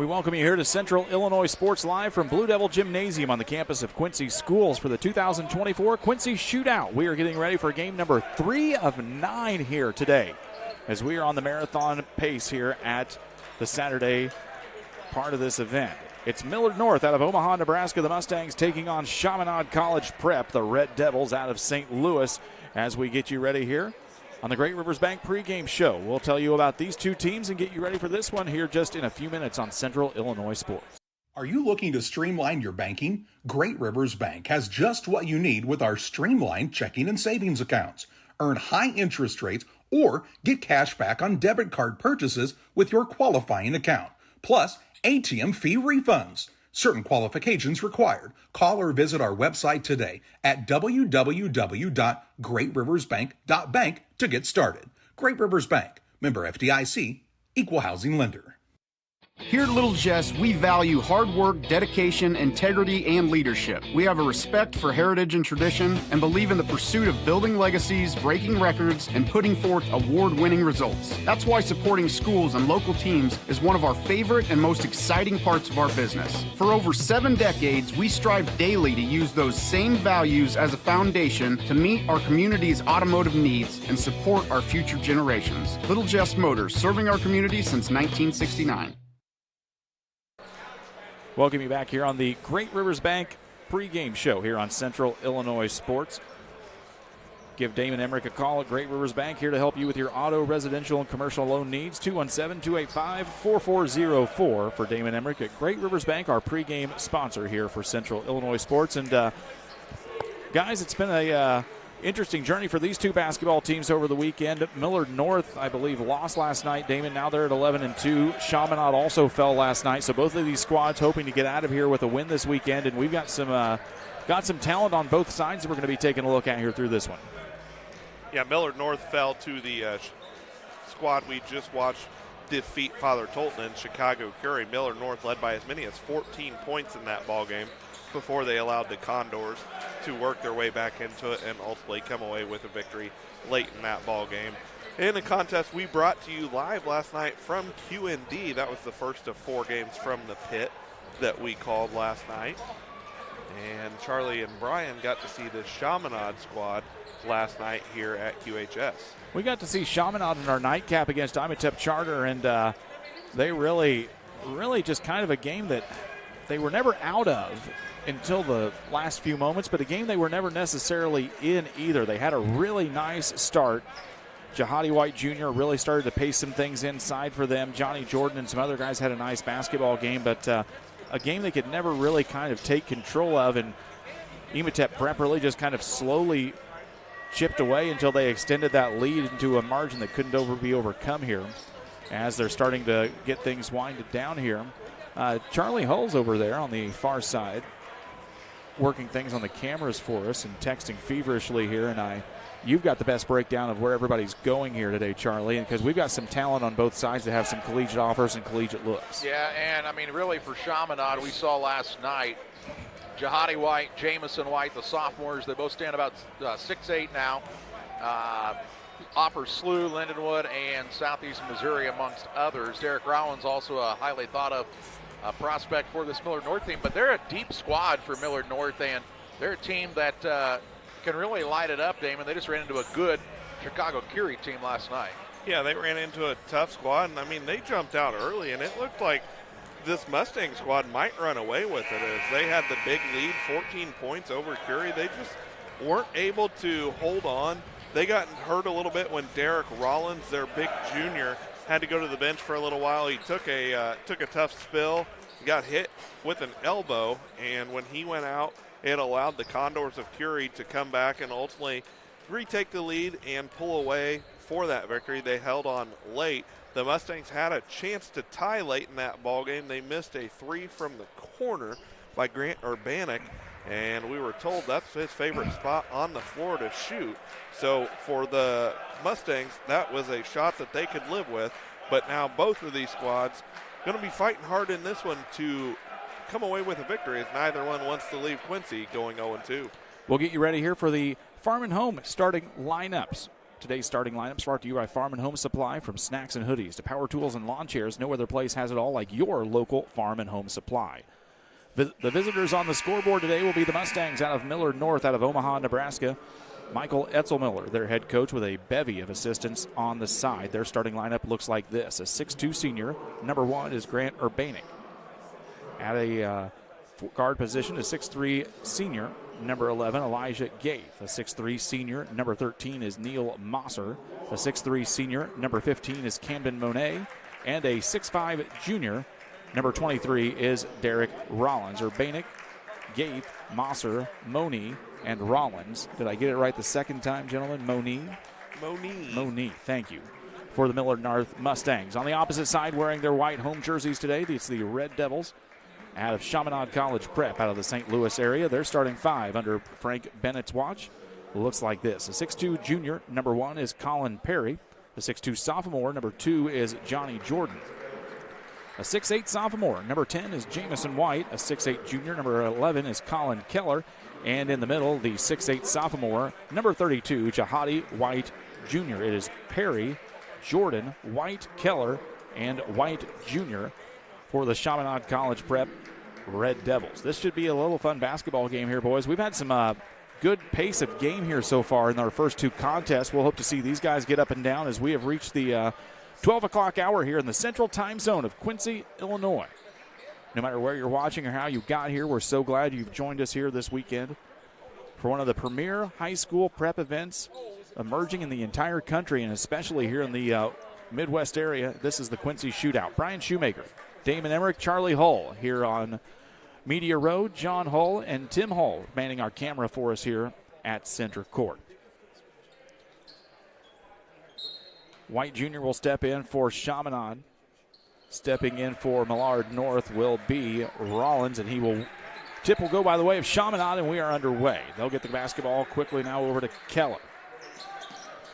We welcome you here to Central Illinois Sports Live from Blue Devil Gymnasium on the campus of Quincy Schools for the 2024 Quincy Shootout. We are getting ready for game number 3 of 9 here today as we are on the marathon pace here at the Saturday part of this event. It's Millard North out of Omaha, Nebraska. The Mustangs taking on Chaminade College Prep, the Red Devils out of St. Louis, as we get you ready here on the Great Rivers Bank pregame show. We'll tell you about these two teams and get you ready for this one here just in a few minutes on Central Illinois Sports. Are you looking to streamline your banking? Great Rivers Bank has just what you need with our streamlined checking and savings accounts. Earn high interest rates or get cash back on debit card purchases with your qualifying account. Plus, ATM fee refunds. Certain qualifications required. Call or visit our website today at www.greatriversbank.bank to get started. Great Rivers Bank, member FDIC, equal housing lender. Here at Little Jess, we value hard work, dedication, integrity, and leadership. We have a respect for heritage and tradition and believe in the pursuit of building legacies, breaking records, and putting forth award-winning results. That's why supporting schools and local teams is one of our favorite and most exciting parts of our business. For over 7 decades, we strive daily to use those same values as a foundation to meet our community's automotive needs and support our future generations. Little Jess Motors, serving our community since 1969. Welcome you back here on the Great Rivers Bank pregame show here on Central Illinois Sports. Give Damon Emmerich a call at Great Rivers Bank here to help you with your auto, residential, and commercial loan needs. 217-285-4404 for Damon Emmerich at Great Rivers Bank, our pregame sponsor here for Central Illinois Sports. And guys, it's been a interesting journey for these two basketball teams over the weekend. Millard North, I believe, lost last night. Damon, now they're at 11-2. Chaminade also fell last night. So both of these squads hoping to get out of here with a win this weekend. And we've got some talent on both sides that we're going to be taking a look at here through this one. Yeah, Millard North fell to the squad we just watched defeat Father Tolton and Chicago Curie. Millard North led by as many as 14 points in that ball game before they allowed the Condors to work their way back into it and ultimately come away with a victory late in that ball game. In a contest we brought to you live last night from QND. That was the first of 4 games from the pit that we called last night. And Charlie and Brian got to see the Chaminade squad last night here at QHS. We got to see Chaminade in our nightcap against Imatep Charter, and they really just kind of a game that they were never out of until the last few moments, but a game they were never necessarily in either. They had a really nice start. Jahadi White Jr. really started to pace some things inside for them. Johnny Jordan and some other guys had a nice basketball game, but a game they could never really kind of take control of, and Imatep Prep really just kind of slowly chipped away until they extended that lead into a margin that couldn't be overcome here as they're starting to get things winded down here. Charlie Hull's over there on the far side working things on the cameras for us and texting feverishly here, and you've got the best breakdown of where everybody's going here today, Charlie, because we've got some talent on both sides that have some collegiate offers and collegiate looks. Yeah, and I mean, really for Chaminade, we saw last night Jahadi White, Jamison White, the sophomores, they both stand about 6'8" now. Offers SLU, Lindenwood, and Southeast Missouri amongst others. Derek Rollins also a highly thought of prospect for this Millard North team, but they're a deep squad for Millard North, and they're a team that can really light it up, Damon. They just ran into a good Chicago Curie team last night. Yeah, they ran into a tough squad, and I mean, they jumped out early, and it looked like this Mustang squad might run away with it as they had the big lead, 14 points over Curie. They just weren't able to hold on. They got hurt a little bit when Derek Rollins, their big junior, had to go to the bench for a little while. He took a tough spill, got hit with an elbow, and when he went out, it allowed the Condors of Curie to come back and ultimately retake the lead and pull away for that victory. They held on late. The Mustangs had a chance to tie late in that ball game. They missed a 3 from the corner by Grant Urbanek, and we were told that's his favorite spot on the floor to shoot. So for the Mustangs, that was a shot that they could live with. But now both of these squads going to be fighting hard in this one to come away with a victory, as neither one wants to leave Quincy going 0-2. We'll get you ready here for the Farm and Home starting lineups. Today's starting lineups brought to you by Farm and Home Supply. From snacks and hoodies to power tools and lawn chairs, no other place has it all like your local Farm and Home Supply. The visitors on the scoreboard today will be the Mustangs out of Millard North, out of Omaha, Nebraska. Michael Etzelmiller, their head coach, with a bevy of assistants on the side. Their starting lineup looks like this. A 6'2 senior. Number 1 is Grant Urbanik. At a guard position, a 6'3 senior. Number 11, Elijah Gaith. A 6'3 senior. Number 13 is Neil Mosser. A 6'3 senior. Number 15 is Camden Monet. And a 6'5 junior. Number 23 is Derek Rollins. Urbanik, Gaith, Mosser, Moni, and Rollins. Did I get it right the second time, gentlemen? Moni, thank you. For the Millard North Mustangs. On the opposite side, wearing their white home jerseys today, it's the Red Devils out of Chaminade College Prep, out of the St. Louis area. They're starting 5 under Frank Bennett's watch. Looks like this. A 6'2 junior, number 1 is Colin Perry. The 6'2 sophomore, number 2 is Johnny Jordan. A 6'8 sophomore, number 10 is Jamison White. A 6'8 junior, number 11 is Colin Keller. And in the middle, the 6'8 sophomore, number 32, Jahadi White Jr. It is Perry, Jordan, White, Keller, and White Jr. for the Chaminade College Prep Red Devils. This should be a little fun basketball game here, boys. We've had some good pace of game here so far in our first 2 contests. We'll hope to see these guys get up and down as we have reached the 12 o'clock hour here in the central time zone of Quincy, Illinois. No matter where you're watching or how you got here, we're so glad you've joined us here this weekend for one of the premier high school prep events emerging in the entire country, and especially here in the Midwest area. This is the Quincy Shootout. Brian Shoemaker, Damon Emmerich, Charlie Hull here on Media Road. John Hull and Tim Hull manning our camera for us here at Center Court. White Jr. will step in for Chaminade. Stepping in for Millard North will be Rollins, and tip will go by the way of Chaminade, and we are underway. They'll get the basketball quickly now over to Keller.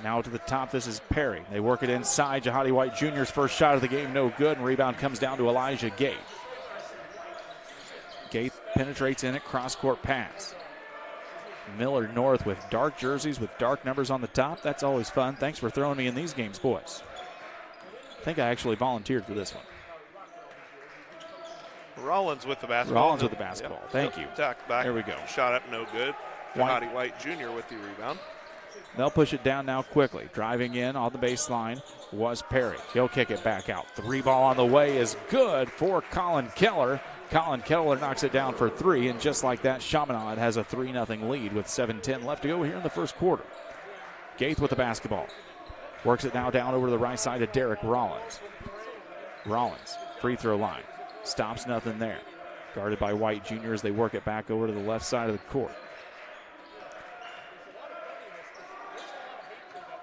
Now to the top, this is Perry. They work it inside. Jahadi White Jr.'s first shot of the game, no good, and rebound comes down to Elijah Gaith. Gaith penetrates in it, cross-court pass. Millard North with dark jerseys with dark numbers on the top. That's always fun. Thanks for throwing me in these games, boys. I think I actually volunteered for this one. Rollins with the basketball. Yep. Thank you. Tucked back. There we go. Shot up, no good. Jahadi White Jr. with the rebound. They'll push it down now quickly. Driving in on the baseline was Perry. He'll kick it back out. 3 ball on the way is good for Colin Keller. Colin Keller knocks it down for 3, and just like that, Chaminade has a 3-0 lead with 7:10 left to go here in the first quarter. Gaith with the basketball. Works it now down over to the right side of Derek Rollins. Rollins, free throw line. Stops nothing there. Guarded by White Jr. as they work it back over to the left side of the court.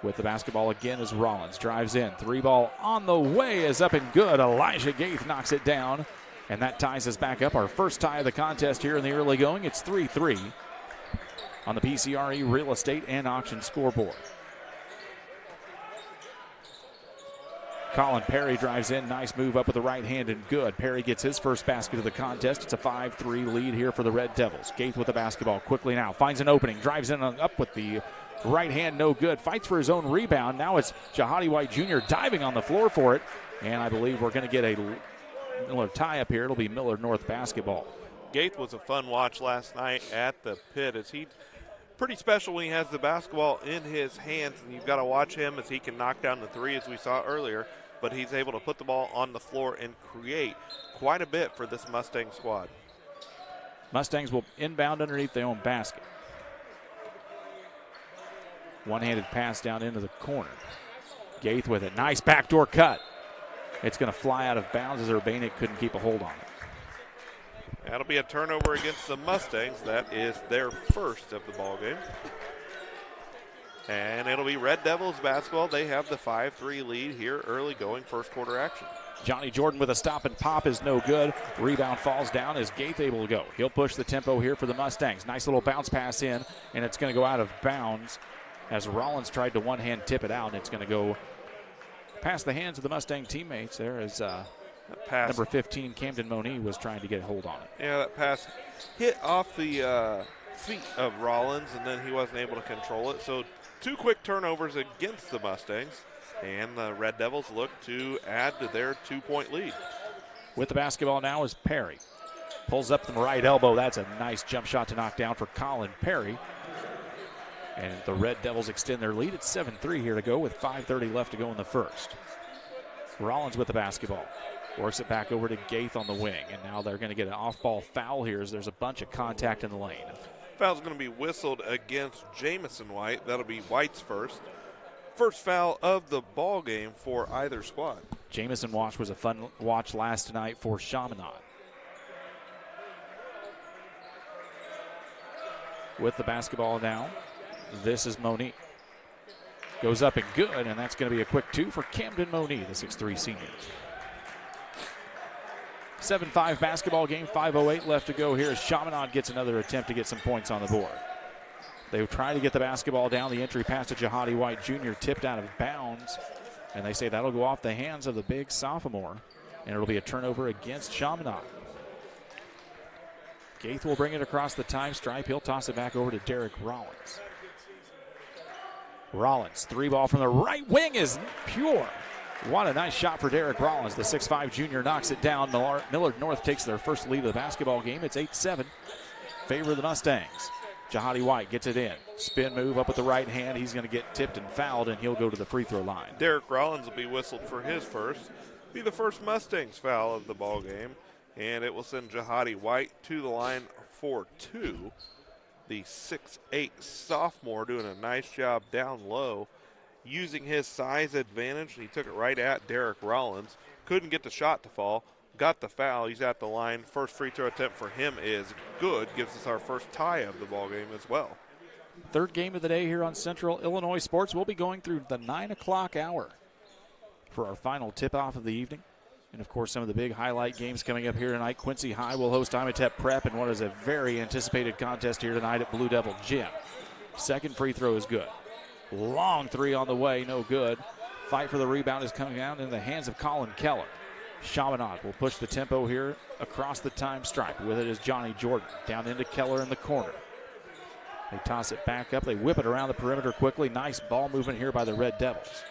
With the basketball again is Rollins. Drives in. 3 ball on the way is up and good. Elijah Gaith knocks it down. And that ties us back up. Our first tie of the contest here in the early going. It's 3-3 on the PCRE Real Estate and Auction scoreboard. Colin Perry drives in. Nice move up with the right hand and good. Perry gets his first basket of the contest. It's a 5-3 lead here for the Red Devils. Gaith with the basketball quickly now. Finds an opening. Drives in up with the right hand, no good. Fights for his own rebound. Now it's Jahadi White Jr. diving on the floor for it. And I believe we're going to get a tie up here. It'll be Millard North basketball. Gaith was a fun watch last night at the pit, as he pretty special when he has the basketball in his hands, and you've got to watch him as he can knock down the 3 as we saw earlier, but he's able to put the ball on the floor and create quite a bit for this Mustang squad. Mustangs will inbound underneath their own basket. One-handed pass down into the corner. Gaith with it. Nice backdoor cut. It's going to fly out of bounds as Urbanik couldn't keep a hold on it. That'll be a turnover against the Mustangs. That is their first of the ball game. And it'll be Red Devils basketball. They have the 5-3 lead here early going first quarter action. Johnny Jordan with a stop and pop is no good. Rebound falls down. Is Gaith able to go? He'll push the tempo here for the Mustangs. Nice little bounce pass in, and it's going to go out of bounds as Rollins tried to one-hand tip it out, and it's going to go past the hands of the Mustang teammates there as number 15, Camden Moni, was trying to get a hold on it. Yeah, that pass hit off the feet of Rollins, and then he wasn't able to control it. So 2 quick turnovers against the Mustangs, and the Red Devils look to add to their 2-point lead. With the basketball now is Perry. Pulls up the right elbow. That's a nice jump shot to knock down for Colin Perry. And the Red Devils extend their lead. It's 7-3 here to go with 5:30 left to go in the first. Rollins with the basketball. Works it back over to Gaith on the wing. And now they're going to get an off-ball foul here as there's a bunch of contact in the lane. Foul's going to be whistled against Jamison White. That'll be White's first. First foul of the ball game for either squad. Jamison watch was a fun watch last night for Chaminade. With the basketball now, this is Monique. Goes up and good, and that's going to be a quick 2 for Camden Monique, the 6'3 senior. 7-5 basketball game, 5:08 left to go here as Chaminade gets another attempt to get some points on the board. They try to get the basketball down. The entry pass to Jihadi White Jr. tipped out of bounds, and they say that'll go off the hands of the big sophomore, and it'll be a turnover against Chaminade. Gaith will bring it across the time stripe. He'll toss it back over to Derek Rollins. Rollins, 3-ball from the right wing is pure. What a nice shot for Derek Rollins. The 6'5 junior knocks it down. Millard North takes their first lead of the basketball game. It's 8-7. Favor of the Mustangs. Jihadi White gets it in. Spin move up with the right hand. He's going to get tipped and fouled, and he'll go to the free throw line. Derek Rollins will be whistled for his first. Be the first Mustangs foul of the ball game, and it will send Jihadi White to the line for 2. The 6'8 sophomore doing a nice job down low, using his size advantage. He took it right at Derek Rollins. Couldn't get the shot to fall. Got the foul. He's at the line. First free throw attempt for him is good. Gives us our first tie of the ball game as well. Third game of the day here on Central Illinois Sports. We'll be going through the 9 o'clock hour for our final tip-off of the evening. And, of course, some of the big highlight games coming up here tonight. Quincy High will host Imatep Prep in what is a very anticipated contest here tonight at Blue Devil Gym. Second free throw is good. Long 3 on the way, no good. Fight for the rebound is coming out in the hands of Colin Keller. Chaminade will push the tempo here across the time stripe. With it is Johnny Jordan. Down into Keller in the corner. They toss it back up. They whip it around the perimeter quickly. Nice ball movement here by the Red Devils.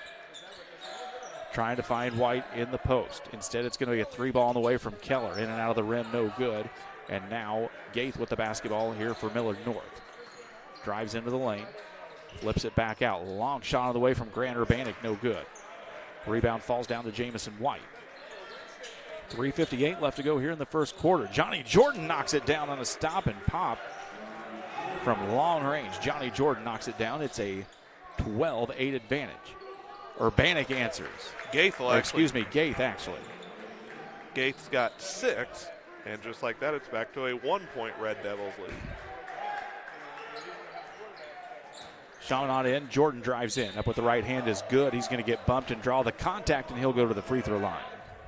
Trying to find White in the post. Instead, it's going to be a 3-ball on the way from Keller. In and out of the rim, no good. And now Gaith with the basketball here for Millard North. Drives into the lane. Flips it back out. Long shot on the way from Grant Urbanik, no good. Rebound falls down to Jamison White. 3:58 left to go here in the first quarter. Johnny Jordan knocks it down on a stop and pop from long range. Johnny Jordan knocks it down. It's a 12-8 advantage. Urbanik answers. Gaith actually. Gaith's got 6, and just like that, it's back to a 1-point Red Devils lead. Chaminade in. Jordan drives in. Up with the right hand is good. He's going to get bumped and draw the contact, and he'll go to the free throw line.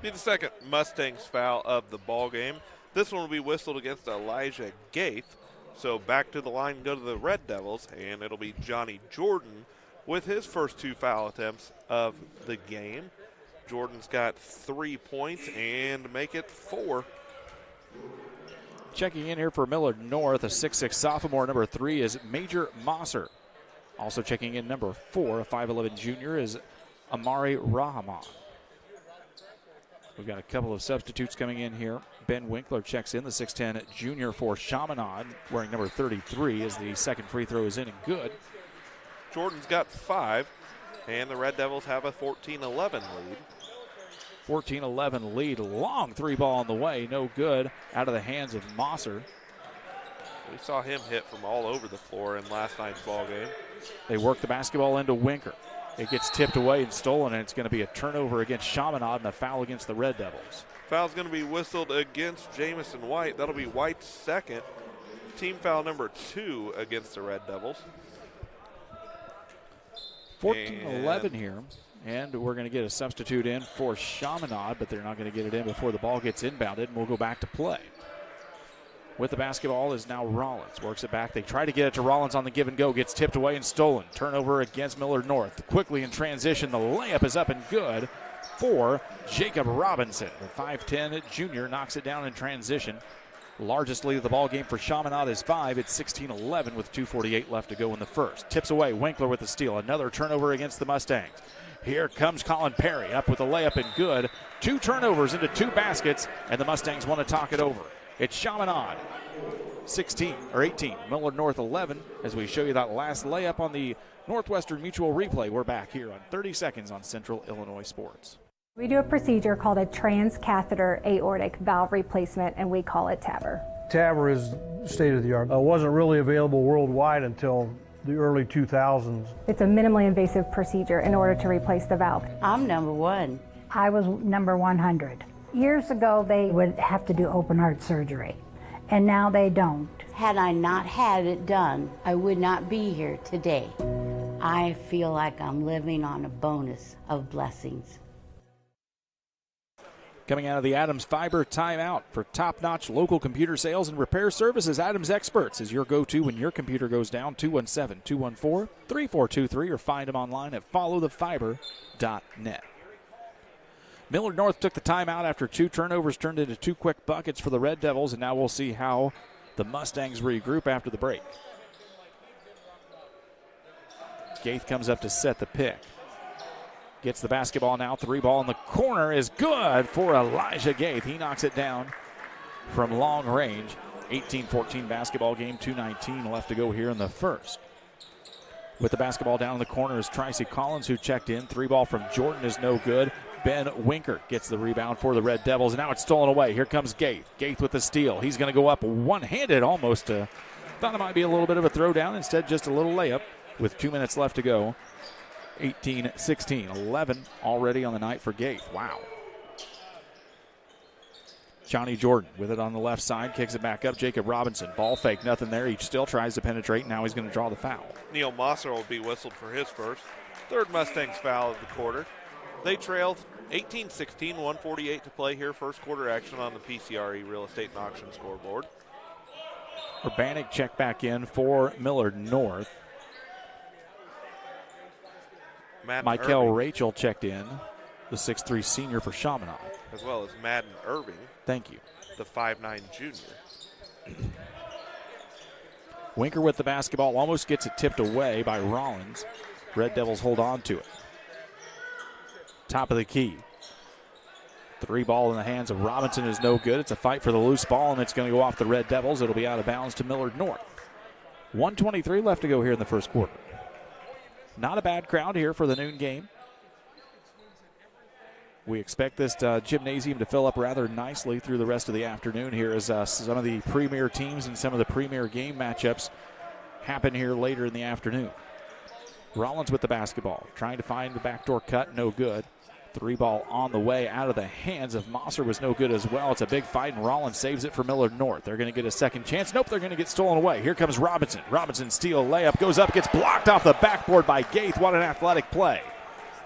Be the second Mustangs foul of the ball game. This one will be whistled against Elijah Gaith. So back to the line go to the Red Devils, and it'll be Johnny Jordan with his first 2 foul attempts of the game. Jordan's got 3 points and make it 4. Checking in here for Millard North, a 6'6 sophomore. Number 3 is Major Mosser. Also checking in number 4, a 5'11 junior, is Amari Rahman. We've got a couple of substitutes coming in here. Ben Winkler checks in, the 6'10 junior for Chaminade, wearing number 33 as the second free throw is in and good. Jordan's got 5, and the Red Devils have a 14-11 lead. 14-11 lead. Long 3-ball on the way, no good. Out of the hands of Mosser. We saw him hit from all over the floor in last night's ball game. They work the basketball into Winker. It gets tipped away and stolen, and it's going to be a turnover against Chaminade and a foul against the Red Devils. Foul's going to be whistled against Jamison White. That'll be White's second. Team foul number 2 against the Red Devils. 14-11 here, and we're going to get a substitute in for Chaminade, but they're not going to get it in before the ball gets inbounded, and we'll go back to play. With the basketball is now Rollins. Works it back. They try to get it to Rollins on the give and go. Gets tipped away and stolen. Turnover against Millard North. Quickly in transition. The layup is up and good for Jacob Robinson. The 5'10 junior knocks it down in transition. Largest lead of the ball game for Chaminade is 5. It's 16-11 with 2:48 left to go in the first. Tips away, Winkler with the steal. Another turnover against the Mustangs. Here comes Colin Perry up with the layup and good. 2 turnovers into 2 baskets, and the Mustangs want to talk it over. It's Chaminade 18, Millard North 11. As we show you that last layup on the Northwestern Mutual replay, we're back here on 30 seconds on Central Illinois Sports. We do a procedure called a transcatheter aortic valve replacement, and we call it TAVR. TAVR is state-of-the-art. It wasn't really available worldwide until the early 2000s. It's a minimally invasive procedure in order to replace the valve. I'm number 1. I was number 100. Years ago, they would have to do open heart surgery, and now they don't. Had I not had it done, I would not be here today. I feel like I'm living on a bonus of blessings. Coming out of the Adams Fiber timeout for top-notch local computer sales and repair services, Adams Experts is your go-to when your computer goes down. 217-214-3423 or find them online at followthefiber.net. Millard North took the timeout after 2 turnovers turned into 2 quick buckets for the Red Devils, and now we'll see how the Mustangs regroup after the break. Gaith comes up to set the pick. Gets the basketball now. 3 ball in the corner is good for Elijah Gaith. He knocks it down from long range. 18-14 basketball game, 2:19 left to go here in the first. With the basketball down in the corner is Tracy Collins, who checked in. 3 ball from Jordan is no good. Ben Winker gets the rebound for the Red Devils, and now it's stolen away. Here comes Gaith. Gaith with the steal. He's going to go up one-handed almost. Thought it might be a little bit of a throwdown. Instead, just a little layup with 2 minutes left to go. 18-16, 11 already on the night for Gaith. Wow. Johnny Jordan with it on the left side, kicks it back up. Jacob Robinson, ball fake, nothing there. He still tries to penetrate. Now he's going to draw the foul. Neil Mosser will be whistled for his first. 3rd Mustangs foul of the quarter. They trailed 18-16, 1:48 to play here. First quarter action on the PCRE Real Estate and Auction scoreboard. Urbanik checked back in for Millard North. Michael Rachel checked in, the 6'3 senior for Chaminade. As well as Madden Irving. Thank you. The 5'9 junior. Winker with the basketball, almost gets it tipped away by Rollins. Red Devils hold on to it. Top of the key. 3 ball in the hands of Robinson is no good. It's a fight for the loose ball, and it's going to go off the Red Devils. It'll be out of bounds to Millard North. 1:23 left to go here in the first quarter. Not a bad crowd here for the noon game. We expect this gymnasium to fill up rather nicely through the rest of the afternoon here as some of the premier teams and some of the premier game matchups happen here later in the afternoon. Rollins with the basketball, trying to find the backdoor cut, no good. 3 ball on the way out of the hands of Mosser was no good as well. It's a big fight, and Rollins saves it for Millard North. They're going to get a second chance. Nope, they're going to get stolen away. Here comes Robinson. Robinson steal, layup, goes up, gets blocked off the backboard by Gaith. What an athletic play.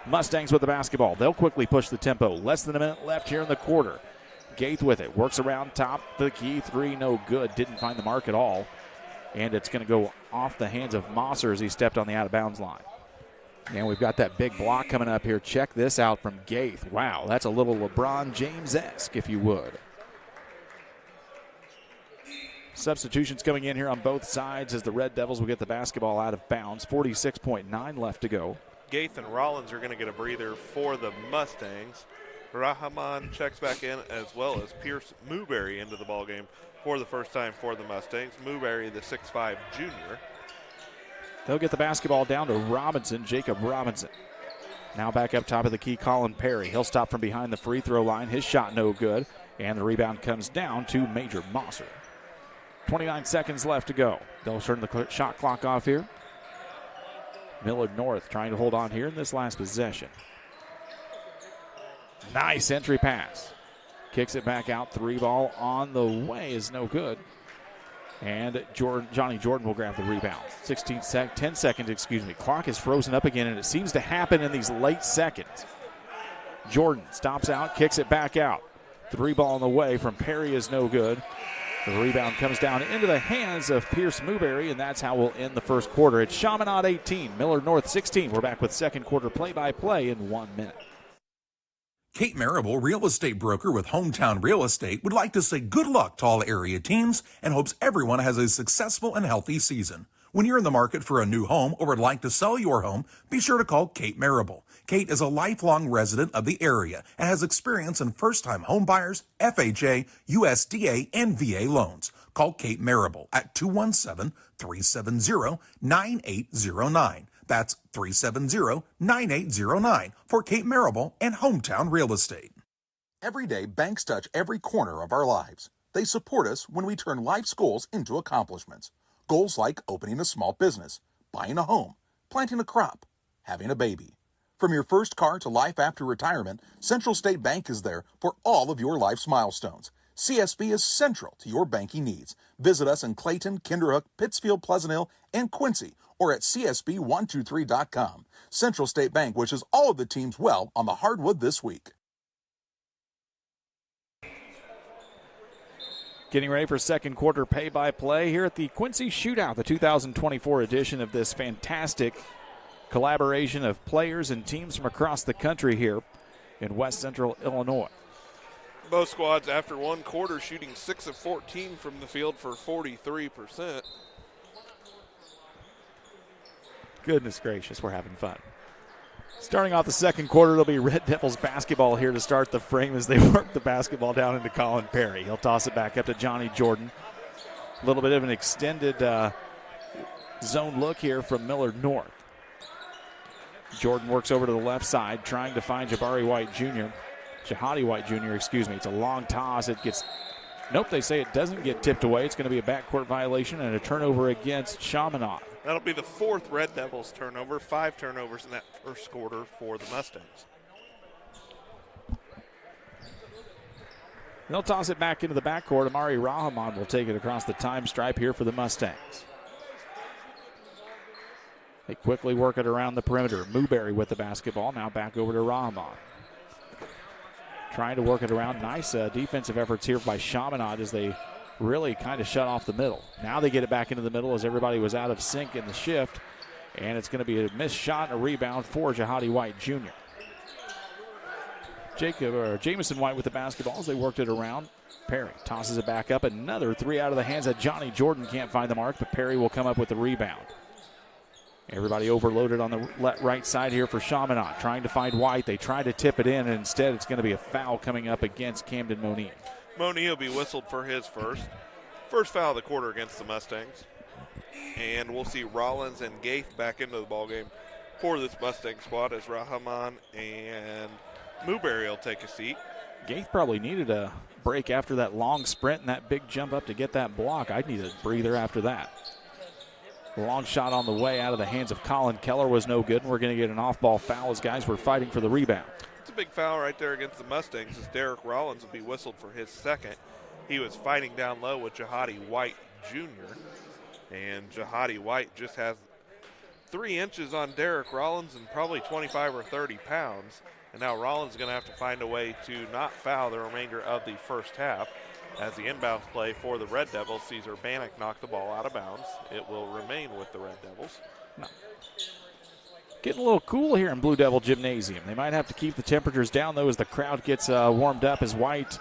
Mustangs with the basketball. They'll quickly push the tempo. Less than a minute left here in the quarter. Gaith with it. Works around top the key. 3, no good. Didn't find the mark at all. And it's going to go off the hands of Mosser as he stepped on the out-of-bounds line. And we've got that big block coming up here. Check this out from Gaith. Wow, that's a little LeBron James-esque, if you would. Substitutions coming in here on both sides as the Red Devils will get the basketball out of bounds. 46.9 left to go. Gaith and Rollins are going to get a breather for the Mustangs. Rahman checks back in, as well as Pierce Mooberry into the ballgame for the first time for the Mustangs. Mooberry, the 6'5 junior. They'll get the basketball down to Robinson, Jacob Robinson. Now back up top of the key, Colin Perry. He'll stop from behind the free throw line. His shot no good. And the rebound comes down to Major Mosser. 29 seconds left to go. They'll turn the shot clock off here. Millard North trying to hold on here in this last possession. Nice entry pass. Kicks it back out. 3 ball on the way is no good. And Johnny Jordan will grab the rebound. 10 seconds, Clock is frozen up again, and it seems to happen in these late seconds. Jordan stops out, kicks it back out. 3 ball on the way from Perry is no good. The rebound comes down into the hands of Pierce Mooberry, and that's how we'll end the first quarter. It's Chaminade 18, Millard North 16. We're back with second quarter play-by-play in 1 minute. Kate Marable, real estate broker with Hometown Real Estate, would like to say good luck to all area teams and hopes everyone has a successful and healthy season. When you're in the market for a new home or would like to sell your home, be sure to call Kate Marable. Kate is a lifelong resident of the area and has experience in first-time home buyers, FHA, USDA, and VA loans. Call Kate Marable at 217-370-9809. That's 370-9809 for Kate Marable and Hometown Real Estate. Every day, banks touch every corner of our lives. They support us when we turn life's goals into accomplishments. Goals like opening a small business, buying a home, planting a crop, having a baby. From your first car to life after retirement, Central State Bank is there for all of your life's milestones. CSB is central to your banking needs. Visit us in Clayton, Kinderhook, Pittsfield, Pleasant Hill, and Quincy, or at csb123.com. Central State Bank wishes all of the teams well on the hardwood this week. Getting ready for second quarter play-by-play here at the Quincy Shootout, the 2024 edition of this fantastic collaboration of players and teams from across the country here in West Central Illinois. Both squads, after one quarter, shooting 6 of 14 from the field for 43%. Goodness gracious, we're having fun. Starting off the second quarter, it'll be Red Devils basketball here to start the frame as they work the basketball down into Colin Perry. He'll toss it back up to Johnny Jordan. A little bit of an extended zone look here from Millard North. Jordan works over to the left side, trying to find Jahadi White Jr. It's a long toss. It gets, nope, they say it doesn't get tipped away. It's going to be a backcourt violation and a turnover against Chaminade. That'll be the fourth Red Devils turnover, 5 turnovers in that first quarter for the Mustangs. They'll toss it back into the backcourt. Amari Rahman will take it across the time stripe here for the Mustangs. They quickly work it around the perimeter. Mooberry with the basketball. Now back over to Rahman. Trying to work it around. Nice defensive efforts here by Chaminade as they really kind of shut off the middle. Now they get it back into the middle as everybody was out of sync in the shift. And it's going to be a missed shot and a rebound for Jahadi White Jr. Jamison White with the basketball as they worked it around. Perry tosses it back up. Another three out of the hands of Johnny Jordan. Can't find the mark, but Perry will come up with the rebound. Everybody overloaded on the right side here for Chaminade. Trying to find White. They try to tip it in, and instead it's going to be a foul coming up against Camden Monique. Monique will be whistled for his first foul of the quarter against the Mustangs. And we'll see Rollins and Gaith back into the ballgame for this Mustang squad as Rahman and Mooberry will take a seat. Gaith probably needed a break after that long sprint and that big jump up to get that block. I'd need a breather after that. The long shot on the way out of the hands of Colin Keller was no good, and we're going to get an off-ball foul as guys were fighting for the rebound. It's a big foul right there against the Mustangs as Derek Rollins will be whistled for his second. He was fighting down low with Jahadi White Jr., and Jahadi White just has 3 inches on Derek Rollins and probably 25 or 30 pounds. And now Rollins is going to have to find a way to not foul the remainder of the first half. As the inbounds play for the Red Devils, Caesar Bannock knocked the ball out of bounds. It will remain with the Red Devils. Getting a little cool here in Blue Devil Gymnasium. They might have to keep the temperatures down, though, as the crowd gets warmed up as White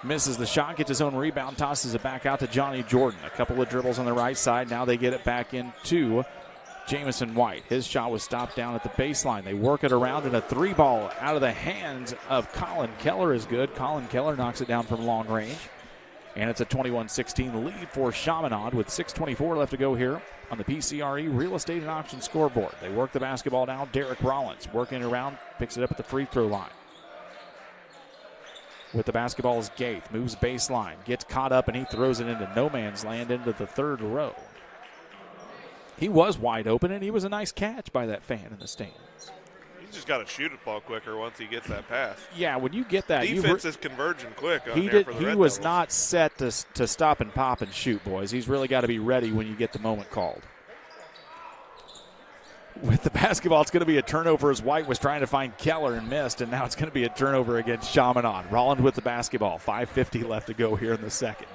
misses the shot, gets his own rebound, tosses it back out to Johnny Jordan. A couple of dribbles on the right side. Now they get it back into Jamison White. His shot was stopped down at the baseline. They work it around, and a 3-ball out of the hands of Colin Keller is good. Colin Keller knocks it down from long range. And it's a 21-16 lead for Chaminade with 6:24 left to go here on the PCRE Real Estate and Auction scoreboard. They work the basketball down. Derek Rollins working it around, picks it up at the free throw line. With the basketball is Gaith, moves baseline, gets caught up, and he throws it into no man's land into the third row. He was wide open, and he was a nice catch by that fan in the stands. He's just got to shoot it ball quicker once he gets that pass. Yeah, when you get that. Defense is converging quick on he was not set to stop and pop and shoot, boys. He's really got to be ready when you get the moment called. With the basketball, it's going to be a turnover as White was trying to find Keller and missed, and now it's going to be a turnover against Chaminade. Rolland with the basketball. 5:50 left to go here in the second.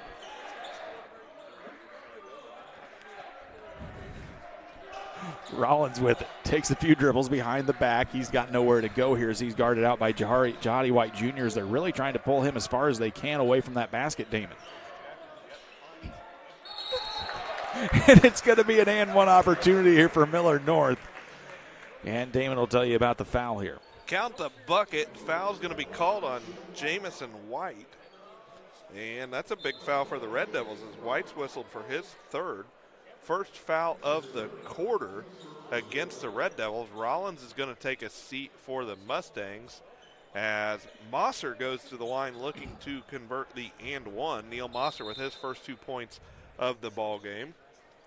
Rollins with it. Takes a few dribbles behind the back. He's got nowhere to go here as he's guarded out by Jihadi White Jr. as they're really trying to pull him as far as they can away from that basket, Damon. And it's going to be an and one opportunity here for Millard North. And Damon will tell you about the foul here. Count the bucket. Foul's going to be called on Jamison White. And that's a big foul for the Red Devils as White's whistled for his first foul of the quarter against the Red Devils. Rollins is going to take a seat for the Mustangs as Mosser goes to the line looking to convert the and one. Neil Mosser with his first 2 points of the ball game.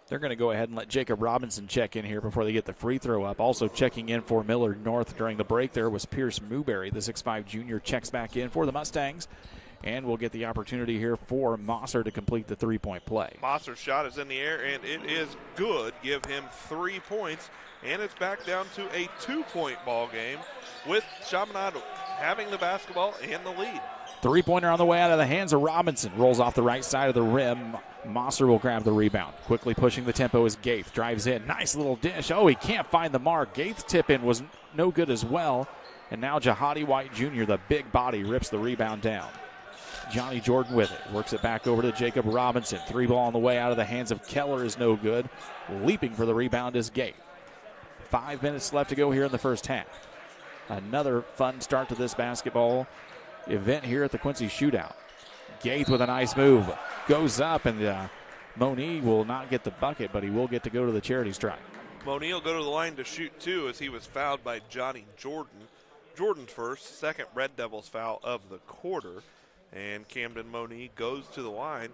They're going to go ahead and let Jacob Robinson check in here before they get the free throw up. Also checking in for Millard North during the break there was Pierce Mewberry. The 6'5 junior checks back in for the Mustangs. And we'll get the opportunity here for Mosser to complete the three-point play. Mosser's shot is in the air, and it is good. Give him 3 points, and it's back down to a 2-point ball game with Chaminade having the basketball and the lead. Three-pointer on the way out of the hands of Robinson. Rolls off the right side of the rim. Mosser will grab the rebound. Quickly pushing the tempo is Gaith. Drives in. Nice little dish. Oh, he can't find the mark. Gaith's tip-in was no good as well. And now Jihadi White Jr., the big body, rips the rebound down. Johnny Jordan with it. Works it back over to Jacob Robinson. 3 ball on the way out of the hands of Keller is no good. Leaping for the rebound is Gaith. 5 minutes left to go here in the first half. Another fun start to this basketball event here at the Quincy Shootout. Gaith with a nice move. Goes up, and Moni will not get the bucket, but he will get to go to the charity stripe. Moni will go to the line to shoot 2 as he was fouled by Johnny Jordan. Jordan's first, second Red Devils foul of the quarter. And Camden Moni goes to the line.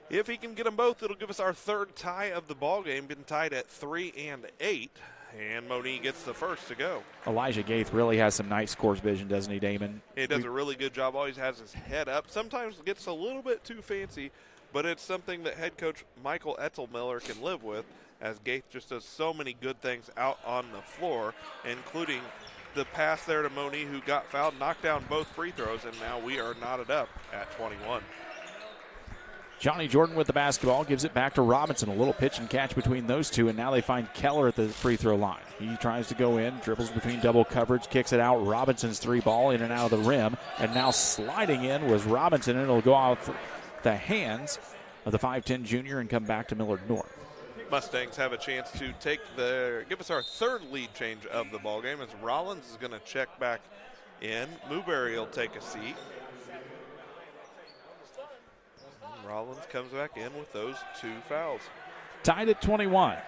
If he can get them both, it'll give us our 3rd tie of the ball game. Been tied at 3 and 8. And Moni gets the first to go. Elijah Gaith really has some nice course vision, doesn't he, Damon? He does a really good job. Always has his head up. Sometimes gets a little bit too fancy, but it's something that head coach Michael Etzelmiller can live with, as Gaith just does so many good things out on the floor, including the pass there to Moni, who got fouled, knocked down both free throws, and now we are knotted up at 21. Johnny Jordan with the basketball, gives it back to Robinson. A little pitch and catch between those two, and now they find Keller at the free throw line. He tries to go in, dribbles between double coverage, kicks it out. Robinson's 3 ball in and out of the rim, and now sliding in was Robinson, and it'll go off the hands of the 5'10 junior and come back to Millard North. Mustangs have a chance to give us our 3rd lead change of the ball game as Rollins is going to check back in. Mewberry will take a seat. And Rollins comes back in with those 2 fouls. Tied at 21.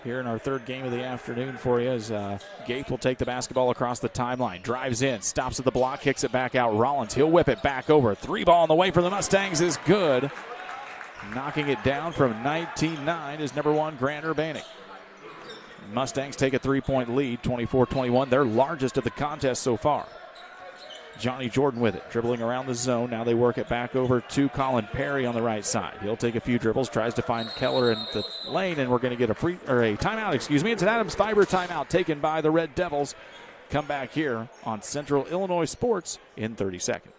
Here in our 3rd game of the afternoon for you as Gaith will take the basketball across the timeline. Drives in, stops at the block, kicks it back out. Rollins, he'll whip it back over. 3 ball on the way for the Mustangs is good. Knocking it down from 19-9 is number 1, Grant Urbanic. Mustangs take a 3-point lead, 24-21, their largest of the contest so far. Johnny Jordan with it, dribbling around the zone. Now they work it back over to Colin Perry on the right side. He'll take a few dribbles, tries to find Keller in the lane, and we're going to get a timeout. It's an Adams Fiber timeout taken by the Red Devils. Come back here on Central Illinois Sports in 30 seconds.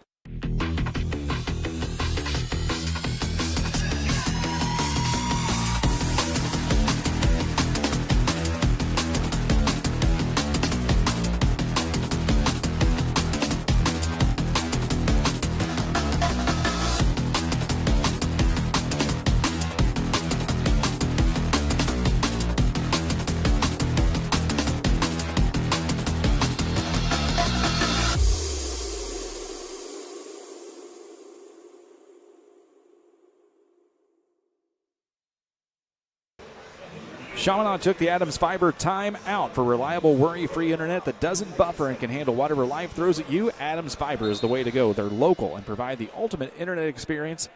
Chaminade took the Adams Fiber timeout. For reliable, worry-free internet that doesn't buffer and can handle whatever life throws at you, Adams Fiber is the way to go. They're local and provide the ultimate internet experience.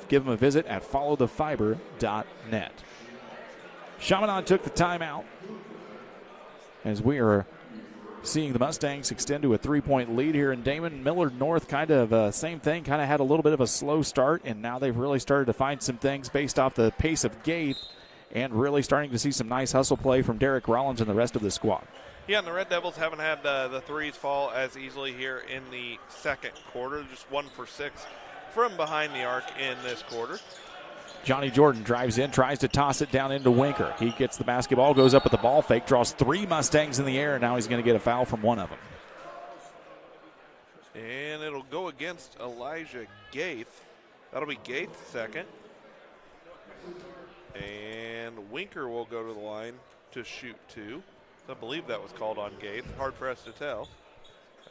Give them a visit at followthefiber.net. Chaminade took the timeout as we are seeing the Mustangs extend to a 3-point lead here in Damon. Millard North kind of same thing, kind of had a little bit of a slow start, and now they've really started to find some things based off the pace of Gaith. And really starting to see some nice hustle play from Derek Rollins and the rest of the squad. Yeah, and the Red Devils haven't had the threes fall as easily here in the 2nd quarter. Just 1 for 6 from behind the arc in this quarter. Johnny Jordan drives in, tries to toss it down into Winker. He gets the basketball, goes up with the ball fake, draws 3 Mustangs in the air, and now he's going to get a foul from one of them. And it'll go against Elijah Gaith. That'll be Gaith's second. And Winker will go to the line to shoot 2. I believe that was called on Gaith. Hard for us to tell.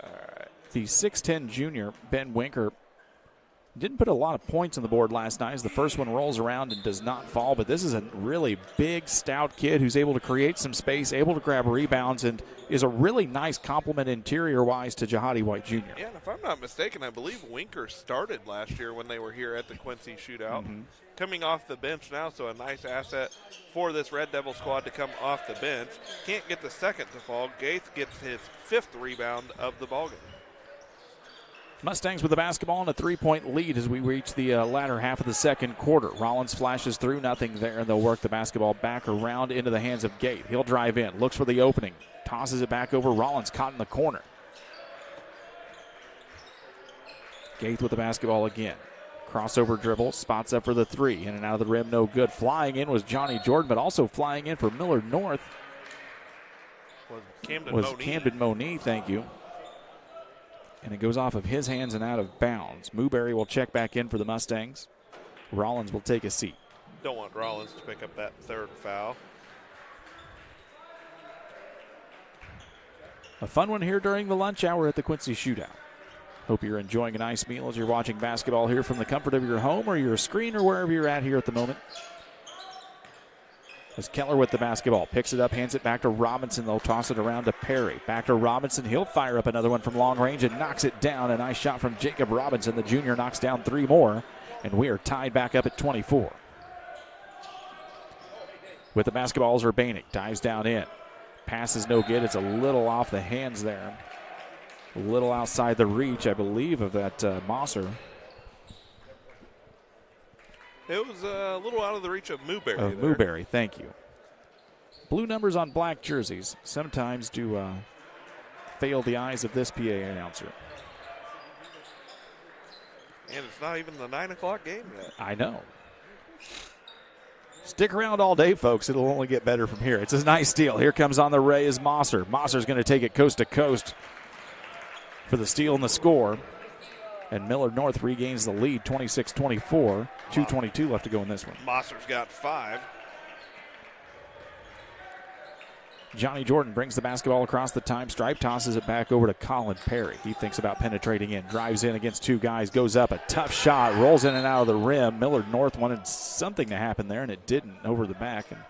All right. The 6'10 junior, Ben Winker, didn't put a lot of points on the board last night as the first one rolls around and does not fall, but this is a really big, stout kid who's able to create some space, able to grab rebounds, and is a really nice complement interior-wise to Jahadi White Jr. Yeah, and if I'm not mistaken, I believe Winker started last year when they were here at the Quincy Shootout. Coming off the bench now, so a nice asset for this Red Devil squad to come off the bench. Can't get the second to fall. Gaith gets his 5th rebound of the ballgame. Mustangs with the basketball and a 3-point lead as we reach the latter half of the second quarter. Rollins flashes through, nothing there, and they'll work the basketball back around into the hands of Gaith. He'll drive in, looks for the opening, tosses it back over. Rollins caught in the corner. Gaith with the basketball again. Crossover dribble, spots up for the 3. In and out of the rim, no good. Flying in was Johnny Jordan, but also flying in for Millard North was Camden Moniz, thank you. And it goes off of his hands and out of bounds. Mooberry will check back in for the Mustangs. Rollins will take a seat. Don't want Rollins to pick up that 3rd foul. A fun one here during the lunch hour at the Quincy Shootout. Hope you're enjoying a nice meal as you're watching basketball here from the comfort of your home or your screen or wherever you're at here at the moment. As Keller with the basketball, picks it up, hands it back to Robinson. They'll toss it around to Perry. Back to Robinson. He'll fire up another one from long range and knocks it down. A nice shot from Jacob Robinson. The junior knocks down 3 more, and we are tied back up at 24. With the basketball is Urbanic. Dives down in. Pass is no good. It's a little off the hands there. A little outside the reach, I believe, of that Mosser. It was a little out of the reach of Mooberry. Mooberry, thank you. Blue numbers on black jerseys sometimes do fail the eyes of this PA announcer. And it's not even the 9 o'clock game yet. I know. Stick around all day, folks. It'll only get better from here. It's a nice steal. Here comes on the ray is Mosser. Mosser's going to take it coast to coast for the steal and the score. And Millard North regains the lead, 26-24. 2:22 left to go in this one. Mosser's got 5. Johnny Jordan brings the basketball across the time stripe, tosses it back over to Colin Perry. He thinks about penetrating in, drives in against 2 guys, goes up, a tough shot, rolls in and out of the rim. Millard North wanted something to happen there, and it didn't, over the back. And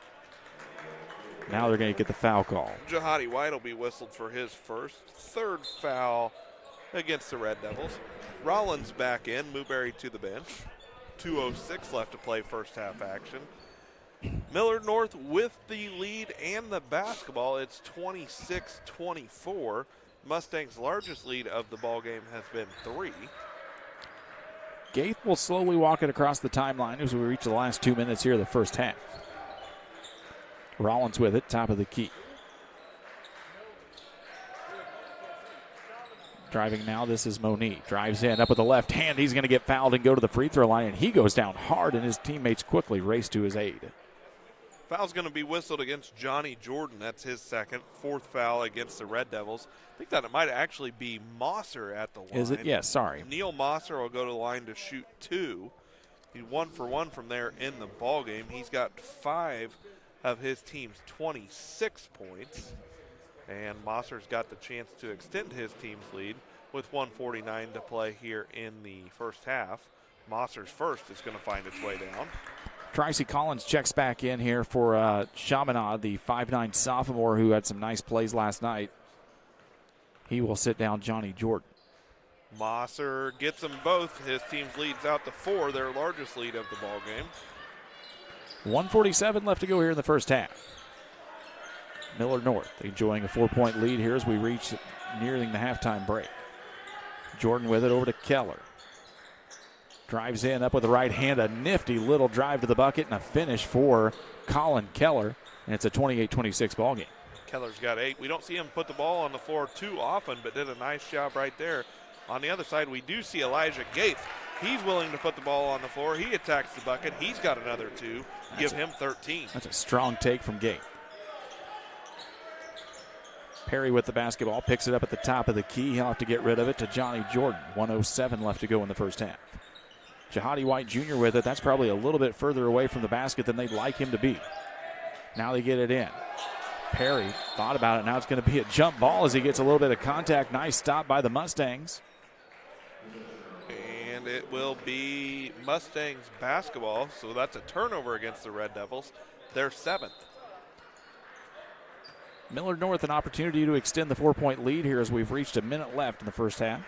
now they're going to get the foul call. Jahadi White will be whistled for his 3rd foul against the Red Devils. Rollins back in, Mooberry to the bench. 2:06 left to play first half action. Millard North with the lead and the basketball. It's 26-24. Mustang's largest lead of the ball game has been 3. Gaith will slowly walk it across the timeline as we reach the last 2 minutes here of the first half. Rollins with it, top of the key. Driving now, this is Moniz. Drives in, up with the left hand. He's going to get fouled and go to the free throw line, and he goes down hard, and his teammates quickly race to his aid. Foul's going to be whistled against Johnny Jordan. That's his 2nd, 4th foul against the Red Devils. I think that it might actually be Mosser at the line. Is it? Yes, sorry. Neil Mosser will go to the line to shoot 2. He's 1 for 1 from there in the ball game. He's got 5 of his team's 26 points. And Mosser's got the chance to extend his team's lead with 1:49 to play here in the first half. Mosser's first is going to find its way down. Tracy Collins checks back in here for Chaminade, the 5'9 sophomore who had some nice plays last night. He will sit down Johnny Jordan. Mosser gets them both. His team's lead's out to 4, their largest lead of the ball game. 1:47 left to go here in the first half. Millard North enjoying a 4-point lead here as we reach nearing the halftime break. Jordan with it over to Keller. Drives in, up with the right hand, a nifty little drive to the bucket and a finish for Colin Keller, and it's a 28-26 ball game. Keller's got 8. We don't see him put the ball on the floor too often, but did a nice job right there. On the other side, we do see Elijah Gaith He's willing to put the ball on the floor. He attacks the bucket. He's got another 2. Give him 13. That's a strong take from Gate. Perry with the basketball, picks it up at the top of the key. He'll have to get rid of it to Johnny Jordan. 1:07 left to go in the first half. Jahadi White Jr. with it. That's probably a little bit further away from the basket than they'd like him to be. Now they get it in. Perry thought about it. Now it's going to be a jump ball as he gets a little bit of contact. Nice stop by the Mustangs. And it will be Mustangs basketball, so that's a turnover against the Red Devils. They're 7th. Millard North an opportunity to extend the 4-point lead here as we've reached a minute left in the first half.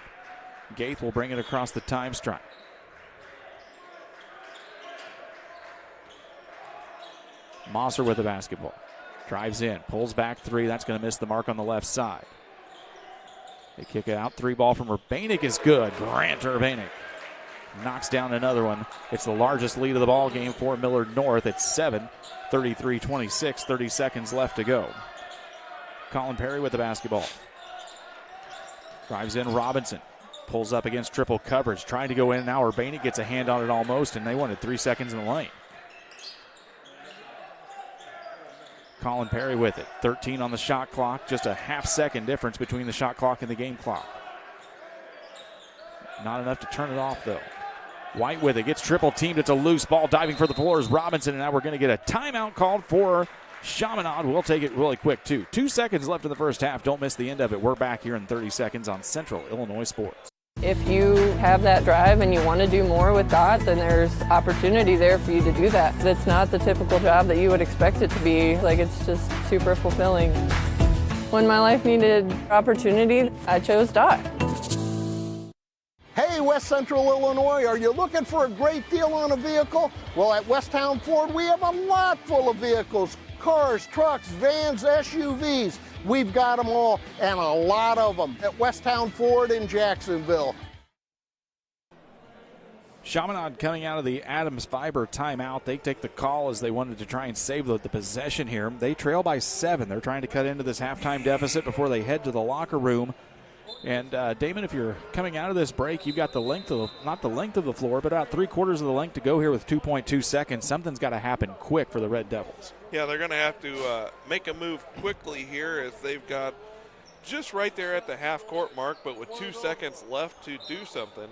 Gaith will bring it across the time stripe. Mosser with the basketball. Drives in, pulls back 3. That's going to miss the mark on the left side. They kick it out. 3 ball from Urbanic is good. Grant Urbanic knocks down another one. It's the largest lead of the ball game for Millard North. It's 7, 33-26, 30 seconds left to go. Colin Perry with the basketball. Drives in Robinson. Pulls up against triple coverage. Trying to go in now. Urbanic gets a hand on it almost, and they wanted 3 seconds in the lane. Colin Perry with it. 13 on the shot clock. Just a half-second difference between the shot clock and the game clock. Not enough to turn it off, though. White with it. Gets triple-teamed. It's a loose ball. Diving for the floor is Robinson, and now we're going to get a timeout called for Chaminade. We'll take it really quick, too. 2 seconds left in the first half. Don't miss the end of it. We're back here in 30 seconds on Central Illinois Sports. If you have that drive and you want to do more with Dot, then there's opportunity there for you to do that. It's not the typical job that you would expect it to be. Like, it's just super fulfilling. When my life needed opportunity, I chose Dot. Hey, West Central Illinois, are you looking for a great deal on a vehicle? Well, at Westtown Ford, we have a lot full of vehicles. Cars, trucks, vans, SUVs. We've got them all, and a lot of them at Westtown Ford in Jacksonville. Chaminade coming out of the Adams Fiber timeout. They take the call as they wanted to try and save the possession here. They trail by 7. They're trying to cut into this halftime deficit before they head to the locker room. And Damon, if you're coming out of this break, you've got the length of, not the length of the floor, but about 3/4 of the length to go here with 2.2 seconds. Something's got to happen quick for the Red Devils. Yeah, they're going to have to make a move quickly here as they've got just right there at the half-court mark, but with 2 seconds left to do something.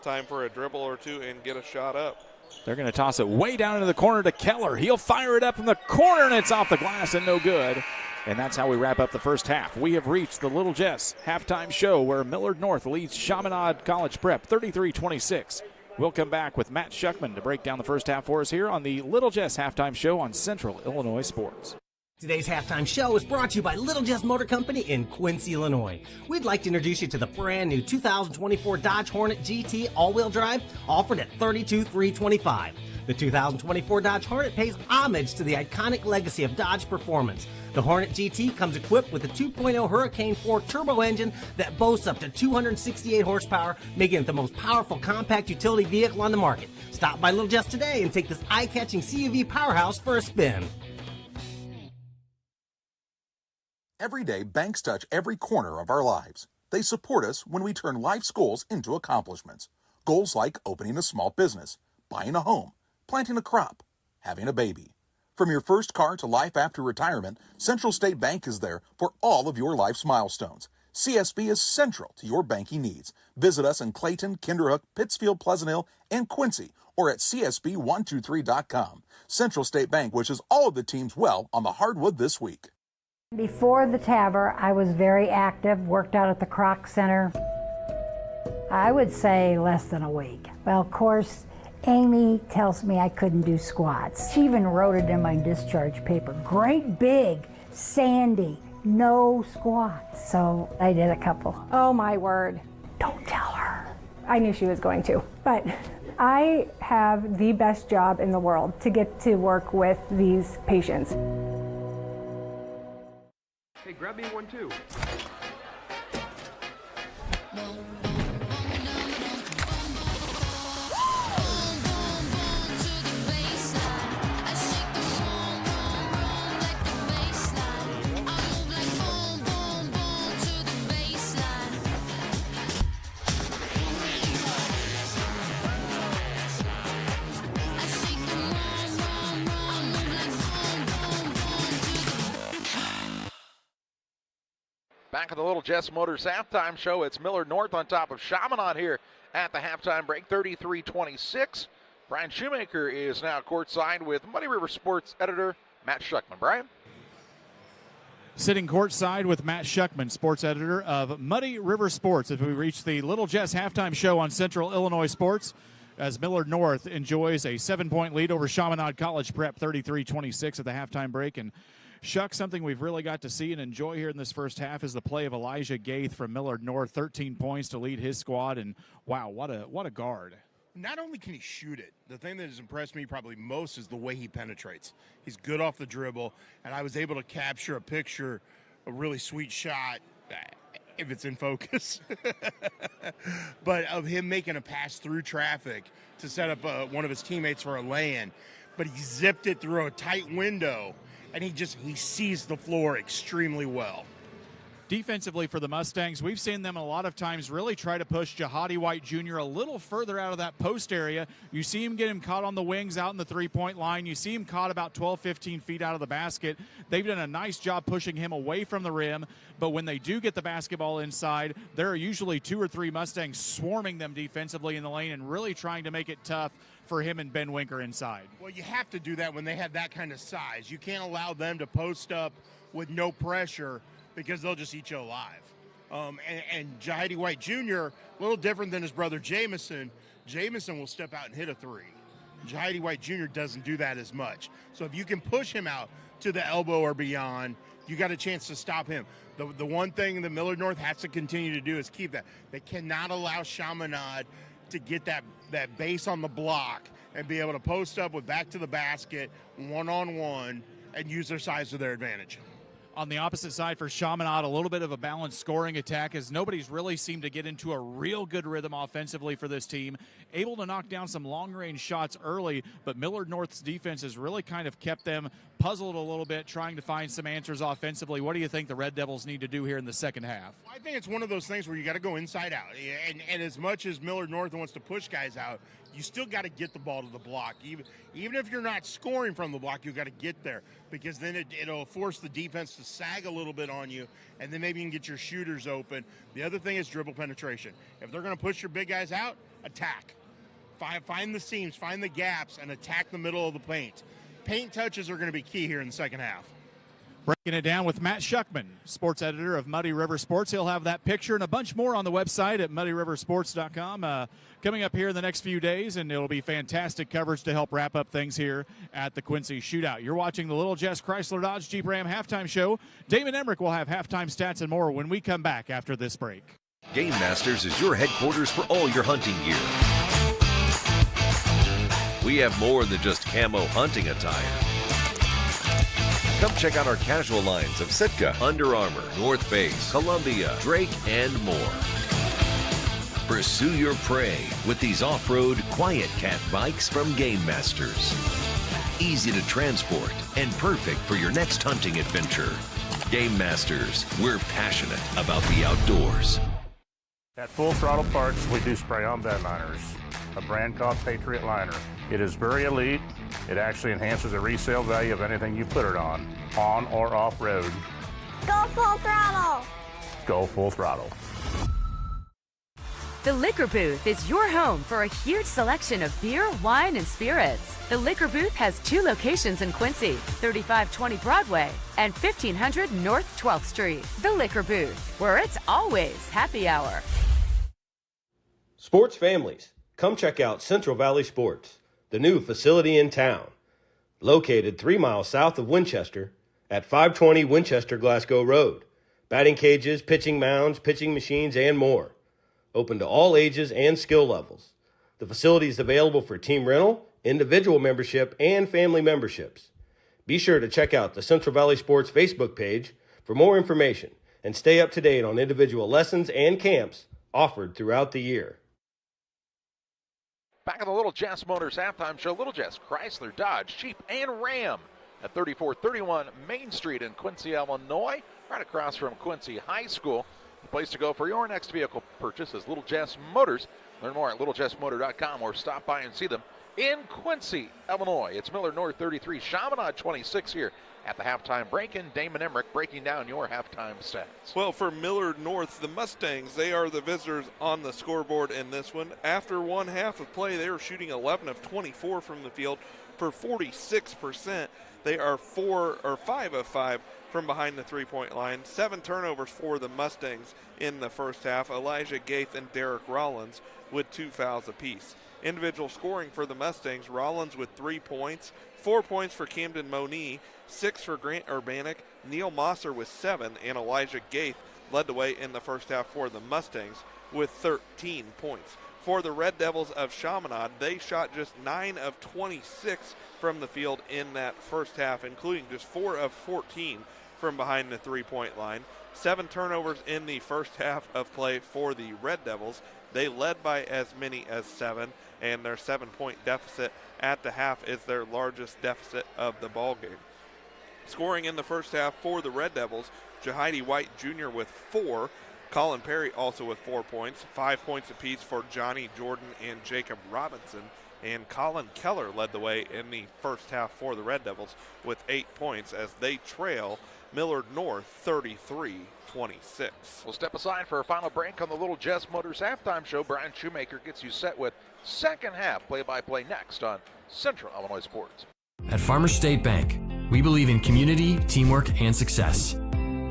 Time for a dribble or two and get a shot up. They're going to toss it way down into the corner to Keller. He'll fire it up from the corner, and it's off the glass and no good. And that's how we wrap up the first half. We have reached the Little Jess halftime show where Millard North leads Chaminade College Prep 33-26. We'll come back with Matt Schuckman to break down the first half for us here on the Little Jess halftime show on Central Illinois Sports. Today's halftime show is brought to you by Little Jess Motor Company in Quincy, Illinois. We'd like to introduce you to the brand new 2024 Dodge Hornet GT all-wheel drive offered at $32,325. The 2024 Dodge Hornet pays homage to the iconic legacy of Dodge performance. The Hornet GT comes equipped with a 2.0 Hurricane 4 turbo engine that boasts up to 268 horsepower, making it the most powerful compact utility vehicle on the market. Stop by Little Jess today and take this eye-catching CUV powerhouse for a spin. Every day, banks touch every corner of our lives. They support us when we turn life's goals into accomplishments. Goals like opening a small business, buying a home, planting a crop, having a baby. From your first car to life after retirement, Central State Bank is there for all of your life's milestones. CSB is central to your banking needs. Visit us in Clayton, Kinderhook, Pittsfield, Pleasant Hill, and Quincy, or at csb123.com. Central State Bank wishes all of the teams well on the hardwood this week. Before the TAVR, I was very active, worked out at the Croc Center. I would say less than a week. Well, of course, Amy tells me I couldn't do squats. She even wrote it in my discharge paper. Great big, Sandy, no squats. So I did a couple. Oh my word. Don't tell her. I knew she was going to. But I have the best job in the world to get to work with these patients. Hey, grab me one too. Back at the Little Jess Motors halftime show, it's Millard North on top of Chaminade here at the halftime break, 33-26. Brian Shoemaker is now courtside with Muddy River Sports editor Matt Schuckman. Brian? Sitting courtside with Matt Schuckman, sports editor of Muddy River Sports, as we reach the Little Jess halftime show on Central Illinois Sports, as Millard North enjoys a 7-point lead over Chaminade College Prep, 33-26 at the halftime break. And Shuck, something we've really got to see and enjoy here in this first half is the play of Elijah Gaith from Millard North, 13 points to lead his squad, and wow, what a guard. Not only can he shoot it, the thing that has impressed me probably most is the way he penetrates. He's good off the dribble, and I was able to capture a picture, a really sweet shot, if it's in focus, but of him making a pass through traffic to set up one of his teammates for a lay-in, but he zipped it through a tight window, and he sees the floor extremely well. Defensively for the Mustangs, we've seen them a lot of times really try to push Jahadi White Jr. a little further out of that post area. You see him get him caught on the wings out in the three-point line. You see him caught about 12, 15 feet out of the basket. They've done a nice job pushing him away from the rim, but when they do get the basketball inside, there are usually 2 or 3 Mustangs swarming them defensively in the lane and really trying to make it tough for him and Ben Winker inside. Well, you have to do that when they have that kind of size. You can't allow them to post up with no pressure because they'll just eat you alive. And Jahadi White Jr., a little different than his brother Jamison. Jamison will step out and hit a 3. Jahadi White Jr. doesn't do that as much. So if you can push him out to the elbow or beyond, you got a chance to stop him. The one thing that Millard North has to continue to do is keep that. They cannot allow Chaminade to get that base on the block and be able to post up with back to the basket, one-on-one, and use their size to their advantage. On the opposite side for Chaminade, a little bit of a balanced scoring attack as nobody's really seemed to get into a real good rhythm offensively for this team. Able to knock down some long-range shots early, but Millard North's defense has really kind of kept them puzzled a little bit, trying to find some answers offensively. What do you think the Red Devils need to do here in the second half? I think it's one of those things where you got to go inside out. And as much as Millard North wants to push guys out, you still got to get the ball to the block. Even if you're not scoring from the block, you got to get there, because then it'll force the defense to sag a little bit on you, and then maybe you can get your shooters open. The other thing is dribble penetration. If they're going to push your big guys out, attack. Find the seams, find the gaps, and attack the middle of the paint. Paint touches are going to be key here in the second half. Breaking it down with Matt Schuckman, sports editor of Muddy River Sports. He'll have that picture and a bunch more on the website at muddyriversports.com coming up here in the next few days, and it'll be fantastic coverage to help wrap up things here at the Quincy Shootout. You're watching the Little Jess Chrysler Dodge Jeep Ram halftime show. Damon Emmerich will have halftime stats and more when we come back after this break. Game Masters is your headquarters for all your hunting gear. We have more than just camo hunting attire. Come check out our casual lines of Sitka, Under Armour, North Face, Columbia, Drake, and more. Pursue your prey with these off-road Quiet Cat bikes from Game Masters. Easy to transport and perfect for your next hunting adventure. Game Masters, we're passionate about the outdoors. At Full Throttle Parts, we do spray-on bed liners, a brand called Patriot Liner. It is very elite. It actually enhances the resale value of anything you put it on or off-road. Go Full Throttle! Go Full Throttle. The Liquor Booth is your home for a huge selection of beer, wine, and spirits. The Liquor Booth has 2 locations in Quincy, 3520 Broadway and 1500 North 12th Street. The Liquor Booth, where it's always happy hour. Sports families, come check out Central Valley Sports, the new facility in town. Located 3 miles south of Winchester at 520 Winchester Glasgow Road. Batting cages, pitching mounds, pitching machines, and more. Open to all ages and skill levels. The facility is available for team rental, individual membership, and family memberships. Be sure to check out the Central Valley Sports Facebook page for more information and stay up to date on individual lessons and camps offered throughout the year. Back at the Little Jess Motors halftime show, Little Jess Chrysler, Dodge, Jeep, and Ram at 3431 Main Street in Quincy, Illinois, right across from Quincy High School. The place to go for your next vehicle purchase is Little Jess Motors. Learn more at littlejessmotor.com or stop by and see them in Quincy, Illinois. It's Millard North 33, Chaminade 26 here at the halftime break, and Damon Emmerich breaking down your halftime stats. Well, for Millard North, the Mustangs, they are the visitors on the scoreboard in this one. After one half of play, they were shooting 11 of 24 from the field for 46%. They are 5 of 5 from behind the three-point line. 7 turnovers for the Mustangs in the first half. Elijah Gaith and Derek Rollins with 2 fouls apiece. Individual scoring for the Mustangs, Rollins with 3 points, 4 points for Camden Moniz, 6 for Grant Urbanik, Neil Mosser with 7, and Elijah Gaith led the way in the first half for the Mustangs with 13 points. For the Red Devils of Chaminade, they shot just 9 of 26 from the field in that first half, including just 4 of 14 from behind the three-point line. 7 turnovers in the first half of play for the Red Devils. They led by as many as 7, and their 7-point deficit at the half is their largest deficit of the ball game. Scoring in the first half for the Red Devils, Jahidi White Jr. with 4, Colin Perry also with 4 points, 5 points apiece for Johnny Jordan and Jacob Robinson, and Colin Keller led the way in the first half for the Red Devils with 8 points as they trail Millard North 33-26. We'll step aside for a final break on the Little Jess Motors halftime show. Brian Shoemaker gets you set with second half play-by-play next on Central Illinois Sports. At Farmers State Bank, we believe in community, teamwork, and success.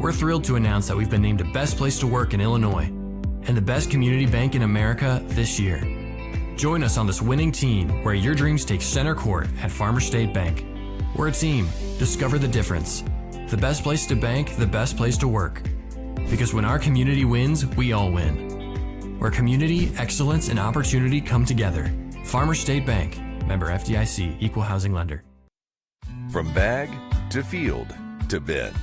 We're thrilled to announce that we've been named the best place to work in Illinois and the best community bank in America this year. Join us on this winning team where your dreams take center court at Farmers State Bank. We're a team. Discover the difference. The best place to bank, the best place to work. Because when our community wins, we all win. Where community, excellence, and opportunity come together. Farmers State Bank. Member FDIC. Equal housing lender. From bag to field to bin,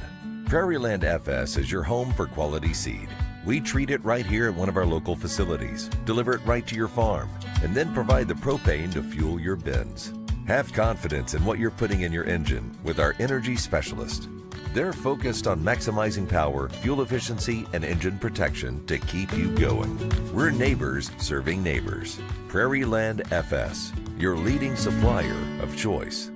Prairieland FS is your home for quality seed. We treat it right here at one of our local facilities, deliver it right to your farm, and then provide the propane to fuel your bins. Have confidence in what you're putting in your engine with our energy specialist. They're focused on maximizing power, fuel efficiency, and engine protection to keep you going. We're neighbors serving neighbors. Prairieland FS, your leading supplier of choice.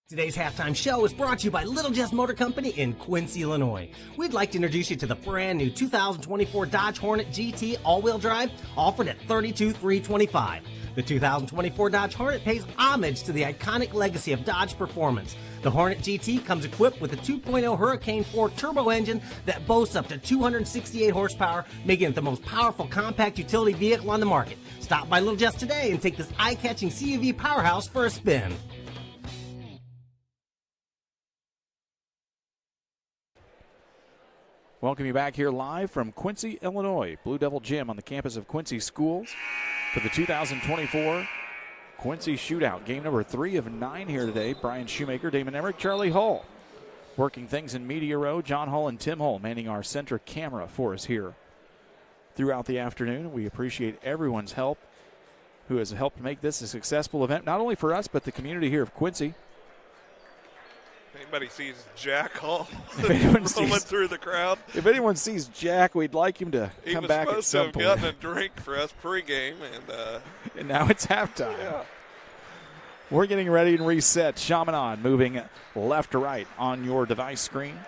Today's halftime show is brought to you by Little Jess Motor Company in Quincy, Illinois. We'd like to introduce you to the brand new 2024 Dodge Hornet GT all-wheel drive offered at $32,325. The 2024 Dodge Hornet pays homage to the iconic legacy of Dodge performance. The Hornet GT comes equipped with a 2.0 Hurricane 4 turbo engine that boasts up to 268 horsepower, making it the most powerful compact utility vehicle on the market. Stop by Little Jess today and take this eye-catching CUV powerhouse for a spin. Welcome you back here live from Quincy, Illinois. Blue Devil Gym on the campus of Quincy Schools for the 2024 Quincy Shootout. Game number 3 of 9 here today. Brian Shoemaker, Damon Emmerich, Charlie Hull. Working things in Media Row. John Hull and Tim Hull manning our center camera for us here throughout the afternoon. We appreciate everyone's help who has helped make this a successful event, not only for us, but the community here of Quincy. Anybody sees Jack Hall roaming through the crowd? If anyone sees Jack, we'd like him to come back at some point. He was supposed to have gotten a drink for us pregame, and now it's halftime. Yeah. We're getting ready and reset. Chaminade moving left to right on your device screen.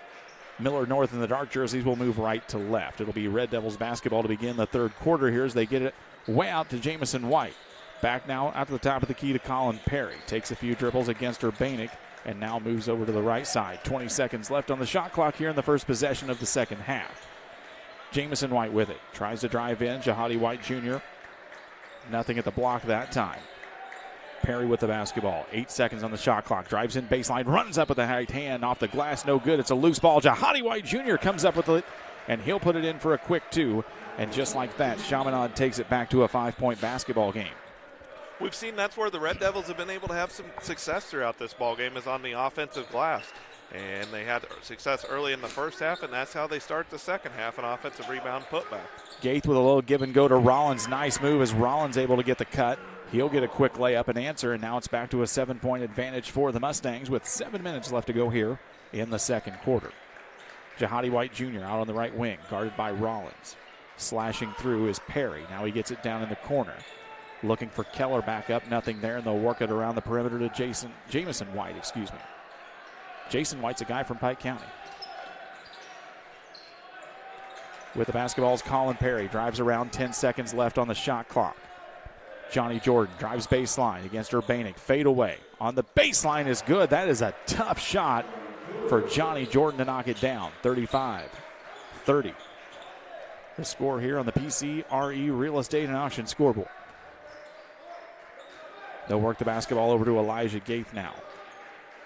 Millard North in the dark jerseys will move right to left. It'll be Red Devils basketball to begin the third quarter here as they get it way out to Jamison White. Back now out to the top of the key to Colin Perry. Takes a few dribbles against Urbanik and now moves over to the right side. 20 seconds left on the shot clock here in the first possession of the second half. Jamison White with it. Tries to drive in. Jahadi White Jr. Nothing at the block that time. Perry with the basketball. 8 seconds on the shot clock. Drives in baseline. Runs up with the right hand. Off the glass. No good. It's a loose ball. Jahadi White Jr. comes up with it, and he'll put it in for a quick 2. And just like that, Chaminade takes it back to a 5-point basketball game. We've seen that's where the Red Devils have been able to have some success throughout this ball game is on the offensive glass. And they had success early in the first half, and that's how they start the second half, an offensive rebound putback. Gaith with a little give and go to Rollins. Nice move as Rollins able to get the cut. He'll get a quick layup and answer, and now it's back to a 7-point advantage for the Mustangs with 7 minutes left to go here in the second quarter. Jahadi White Jr. out on the right wing, guarded by Rollins. Slashing through is Perry. Now he gets it down in the corner. Looking for Keller back up, nothing there, and they'll work it around the perimeter to Jamison White, excuse me. Jason White's a guy from Pike County. With the basketball is Colin Perry. Drives around, 10 seconds left on the shot clock. Johnny Jordan drives baseline against Urbanic. Fade away. On the baseline is good. That is a tough shot for Johnny Jordan to knock it down. 35-30. The score here on the PCRE Real Estate and Auction scoreboard. They'll work the basketball over to Elijah Gaith now.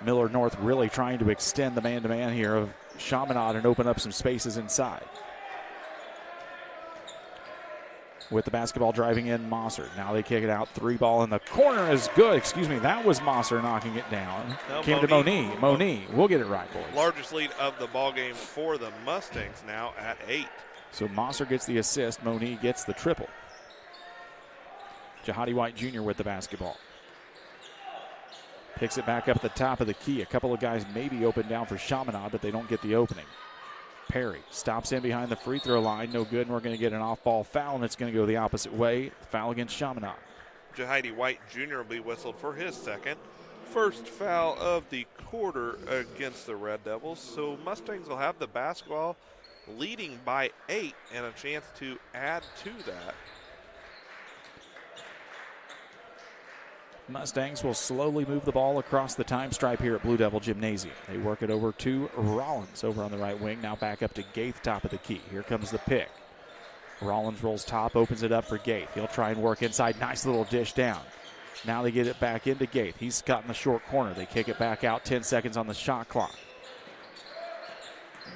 Millard North really trying to extend the man-to-man here of Chaminade and open up some spaces inside. With the basketball driving in, Mosser. Now they kick it out. 3-ball in the corner is good. Excuse me, that was Mosser knocking it down. Came to Monique. Monique, we'll get it right, boys. Largest lead of the ball game for the Mustangs now at 8. So Mosser gets the assist. Monique gets the triple. Jahadi White Jr. with the basketball. Picks it back up at the top of the key. A couple of guys maybe open down for Chaminade, but they don't get the opening. Perry stops in behind the free throw line. No good, and we're going to get an off-ball foul, and it's going to go the opposite way. Foul against Chaminade. Jahidi White Jr. will be whistled for his second. First foul of the quarter against the Red Devils. So Mustangs will have the basketball leading by 8 and a chance to add to that. Mustangs will slowly move the ball across the time stripe here at Blue Devil Gymnasium. They work it over to Rollins over on the right wing. Now back up to Gaith, top of the key. Here comes the pick. Rollins rolls top, opens it up for Gaith. He'll try and work inside. Nice little dish down. Now they get it back into Gaith. He's got in the short corner. They kick it back out. 10 seconds on the shot clock.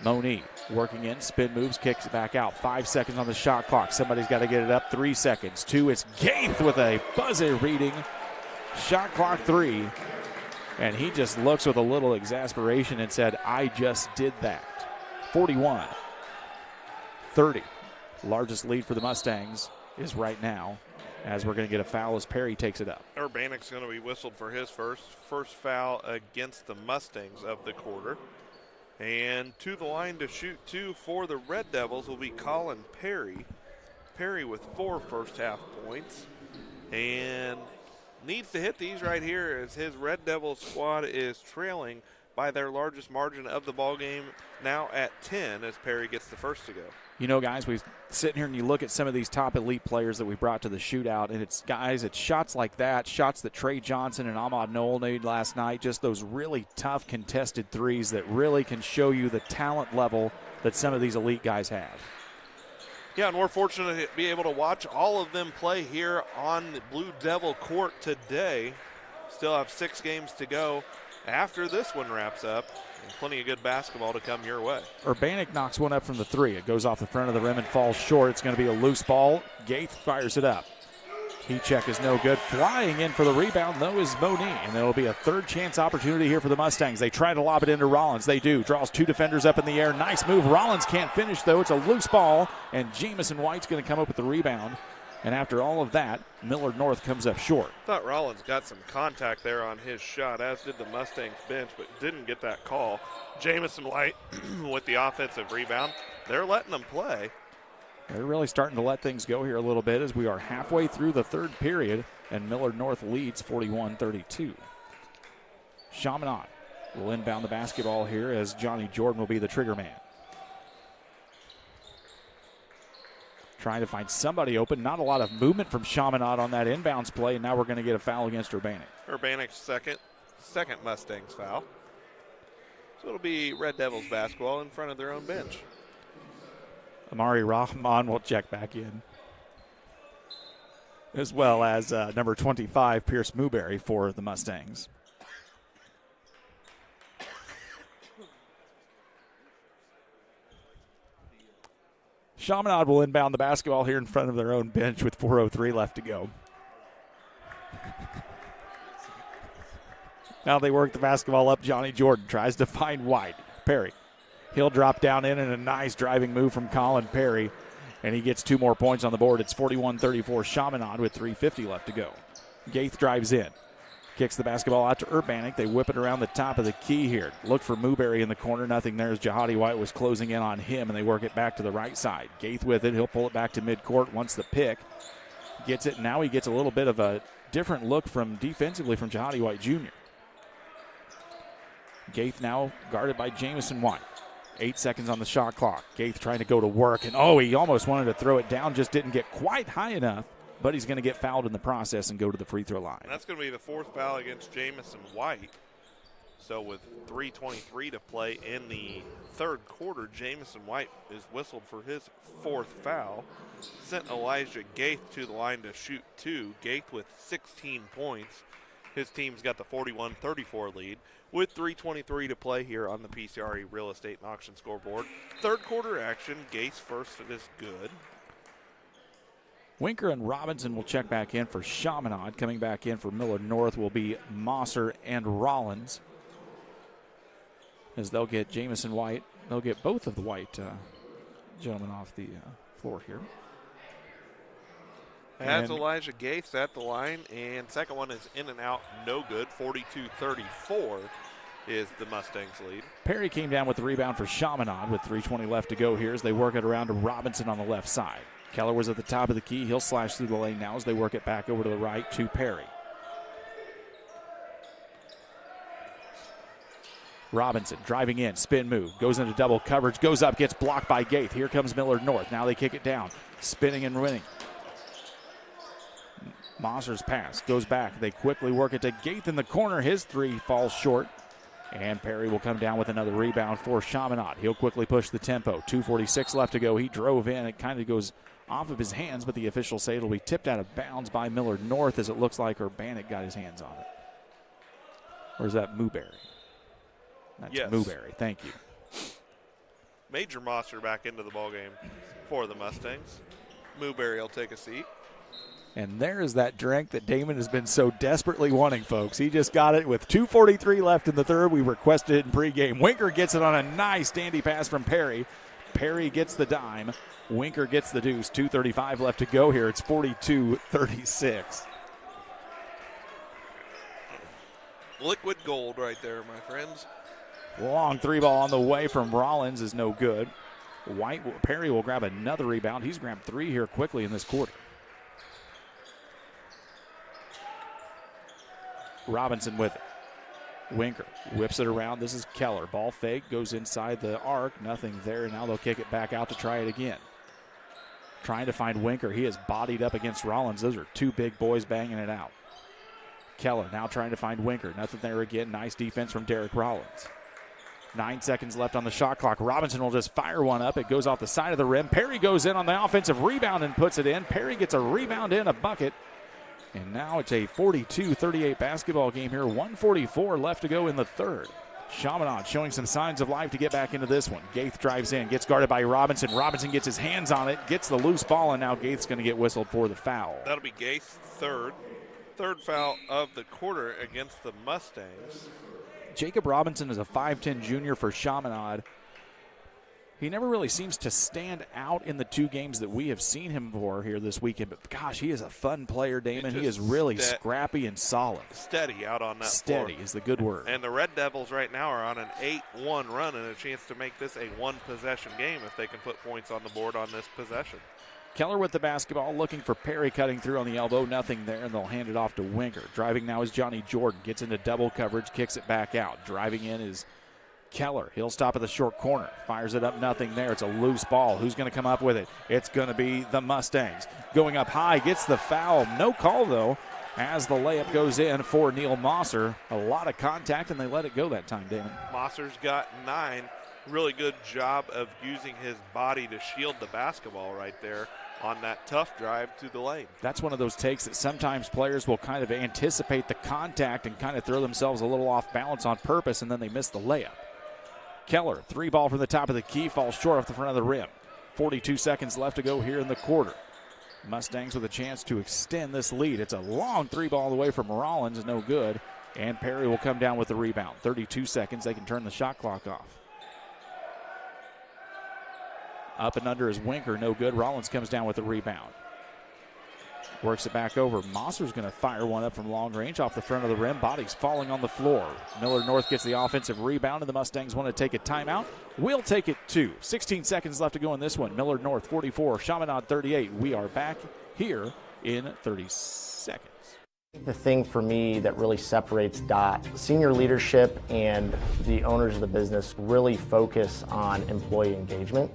Monique working in, spin moves, kicks it back out. 5 seconds on the shot clock. Somebody's got to get it up. 3 seconds. 2. It's Gaith with a buzzer reading. Shot clock 3, and he just looks with a little exasperation and said, I just did that. 41-30. Largest lead for the Mustangs is right now, as we're going to get a foul as Perry takes it up. Urbanic's going to be whistled for his first foul against the Mustangs of the quarter. And to the line to shoot 2 for the Red Devils will be Colin Perry. Perry with 4 first-half points. And needs to hit these right here as his Red Devils squad is trailing by their largest margin of the ball game, now at 10 as Perry gets the first to go. You know, guys, we sit here and you look at some of these top elite players that we brought to the shootout, and it's shots like that, shots that Trey Johnson and Ahmad Noel made last night, just those really tough contested threes that really can show you the talent level that some of these elite guys have. Yeah, and we're fortunate to be able to watch all of them play here on the Blue Devil court today. Still have 6 games to go after this one wraps up, and plenty of good basketball to come your way. Urbanic knocks one up from the 3. It goes off the front of the rim and falls short. It's going to be a loose ball. Gaith fires it up. Heat check is no good. Flying in for the rebound, though, is Monique. And there will be a third chance opportunity here for the Mustangs. They try to lob it into Rollins. They do. Draws 2 defenders up in the air. Nice move. Rollins can't finish, though. It's a loose ball, and Jamison White's going to come up with the rebound. And after all of that, Millard North comes up short. Thought Rollins got some contact there on his shot, as did the Mustangs bench, but didn't get that call. Jamison White with the offensive rebound. They're letting them play. They're really starting to let things go here a little bit as we are halfway through the third period, and Millard North leads 41-32. Chaminade will inbound the basketball here as Johnny Jordan will be the trigger man. Trying to find somebody open. Not a lot of movement from Chaminade on that inbounds play, and now we're going to get a foul against Urbanic. Urbanic's second Mustangs foul. So it'll be Red Devils basketball in front of their own bench. Amari Rahman will check back in, as well as number 25, Pierce Mooberry, for the Mustangs. Chaminade will inbound the basketball here in front of their own bench with 4:03 left to go. Now they work the basketball up. Johnny Jordan tries to find White. Perry. He'll drop down in, and a nice driving move from Colin Perry, and he gets 2 more points on the board. It's 41-34 Chaminade with 3:50 left to go. Gaith drives in. Kicks the basketball out to Urbanic. They whip it around the top of the key here. Look for Mooberry in the corner. Nothing there as Jahadi White was closing in on him, and they work it back to the right side. Gaith with it. He'll pull it back to midcourt. Wants the pick. Gets it. Now he gets a little bit of a different look from defensively from Chaminade White Jr. Gaith now guarded by Jamison White. 8 seconds on the shot clock. Gaith trying to go to work, and he almost wanted to throw it down, just didn't get quite high enough, but he's going to get fouled in the process and go to the free throw line. And that's going to be the 4th foul against Jamison White. So with 3:23 to play in the 3rd quarter, Jamison White is whistled for his 4th foul. Sent Elijah Gaith to the line to shoot 2. Gaith with 16 points. His team's got the 41-34 lead. With 3:23 to play here on the PCRE Real Estate and Auction scoreboard. 3rd quarter action. Gaith's first is good. Winker and Robinson will check back in for Chaminade. Coming back in for Millard North will be Mosser and Rollins. As they'll get Jamison White. They'll get both of the White gentlemen off the floor here. Has Elijah Gaith at the line, and second one is in and out, no good. 42-34 is the Mustangs' lead. Perry came down with the rebound for Chaminade with 3:20 left to go here as they work it around to Robinson on the left side. Keller was at the top of the key. He'll slash through the lane now as they work it back over to the right to Perry. Robinson driving in, spin move, goes into double coverage, goes up, gets blocked by Gaith. Here comes Millard North. Now they kick it down, spinning and winning. Mosser's pass goes back. They quickly work it to Gaith in the corner. His 3 falls short. And Perry will come down with another rebound for Chaminade. He'll quickly push the tempo. 2:46 left to go. He drove in. It kind of goes off of his hands, but the officials say it'll be tipped out of bounds by Millard North as it looks like Urbanic got his hands on it. Or is that Mooberry? That's yes. Mooberry. Thank you. Major Mosser back into the ballgame for the Mustangs. Mooberry will take a seat. And there is that drink that Damon has been so desperately wanting, folks. He just got it with 2:43 left in the 3rd. We requested it in pregame. Winker gets it on a nice dandy pass from Perry. Perry gets the dime. Winker gets the deuce. 2:35 left to go here. It's 42-36. Liquid gold right there, my friends. Long 3-ball on the way from Rollins is no good. Perry will grab another rebound. He's grabbed 3 here quickly in this quarter. Robinson with it. Winker whips it around. This is Keller. Ball fake, goes inside the arc. Nothing there. Now they'll kick it back out to try it again. Trying to find Winker. He is bodied up against Rollins. Those are 2 big boys banging it out. Keller now trying to find Winker. Nothing there again. Nice defense from Derek Rollins. 9 seconds left on the shot clock. Robinson will just fire one up. It goes off the side of the rim. Perry goes in on the offensive rebound and puts it in. Perry gets a rebound in, a bucket. And now it's a 42-38 basketball game here. 1:44 left to go in the 3rd. Chaminade showing some signs of life to get back into this one. Gaith drives in, gets guarded by Robinson. Robinson gets his hands on it, gets the loose ball, and now Gaith's going to get whistled for the foul. That'll be Gaith's third foul of the quarter against the Mustangs. Jacob Robinson is a 5'10 junior for Chaminade. He never really seems to stand out in the 2 games that we have seen him for here this weekend. But, gosh, he is a fun player, Damon. He is really scrappy and solid. Steady out on that Steady floor. Is the good word. And the Red Devils right now are on an 8-1 run and a chance to make this a 1-possession game if they can put points on the board on this possession. Keller with the basketball, looking for Perry, cutting through on the elbow. Nothing there, and they'll hand it off to Winker. Driving now is Johnny Jordan. Gets into double coverage, kicks it back out. Driving in is Keller. He'll stop at the short corner. Fires it up, nothing there. It's a loose ball. Who's going to come up with it? It's going to be the Mustangs. Going up high, gets the foul. No call, though, as the layup goes in for Neil Mosser. A lot of contact, and they let it go that time, Damon. Mosser's got 9. Really good job of using his body to shield the basketball right there on that tough drive to the lane. That's one of those takes that sometimes players will kind of anticipate the contact and kind of throw themselves a little off balance on purpose, and then they miss the layup. Keller, 3-ball from the top of the key, falls short off the front of the rim. 42 seconds left to go here in the quarter. Mustangs with a chance to extend this lead. It's a long 3-ball away from Rollins, no good. And Perry will come down with the rebound. 32 seconds, they can turn the shot clock off. Up and under is Winker, no good. Rollins comes down with the rebound. Works it back over. Mosser's going to fire one up from long range off the front of the rim. Body's falling on the floor. Millard North gets the offensive rebound, and the Mustangs want to take a timeout. We'll take it 2. 16 seconds left to go in this one. Millard North 44, Chaminade 38. We are back here in 30 seconds. The thing for me that really separates DOT, senior leadership and the owners of the business really focus on employee engagement.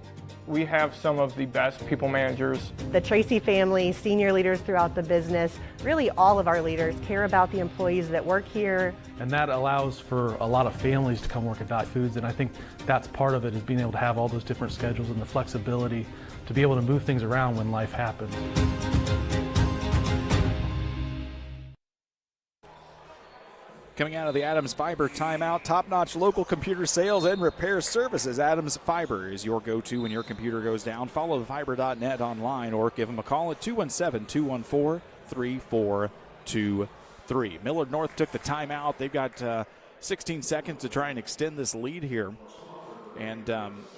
We have some of the best people managers. The Tracy family, senior leaders throughout the business, really all of our leaders care about the employees that work here. And that allows for a lot of families to come work at Dot Foods, and I think that's part of it, is being able to have all those different schedules and the flexibility to be able to move things around when life happens. Coming out of the Adams Fiber timeout, top-notch local computer sales and repair services. Adams Fiber is your go-to when your computer goes down. Follow fiber.net online or give them a call at 217-214-3423. Millard North took the timeout. They've got 16 seconds to try and extend this lead here. And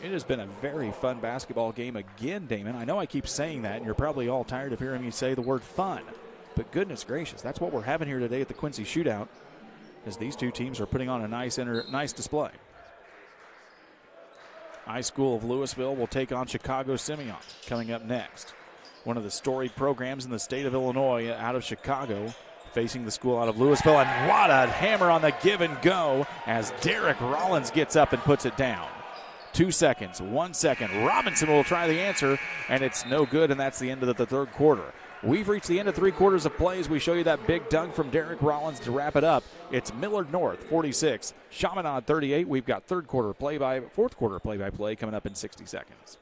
it has been a very fun basketball game again, Damon. I know I keep saying that, and you're probably all tired of hearing me say the word fun. But goodness gracious, that's what we're having here today at the Quincy Shootout, as these two teams are putting on a nice display. High School of Louisville will take on Chicago Simeon coming up next. One of the storied programs in the state of Illinois out of Chicago, facing the school out of Louisville. And what a hammer on the give and go as Derek Rollins gets up and puts it down. 2 seconds, 1 second. Robinson will try the answer, and it's no good, and that's the end of the third quarter. We've reached the end of 3 quarters of play as we show you that big dunk from Derek Rollins to wrap it up. It's Millard North 46, Chaminade 38. We've got fourth quarter play-by-play coming up in 60 seconds.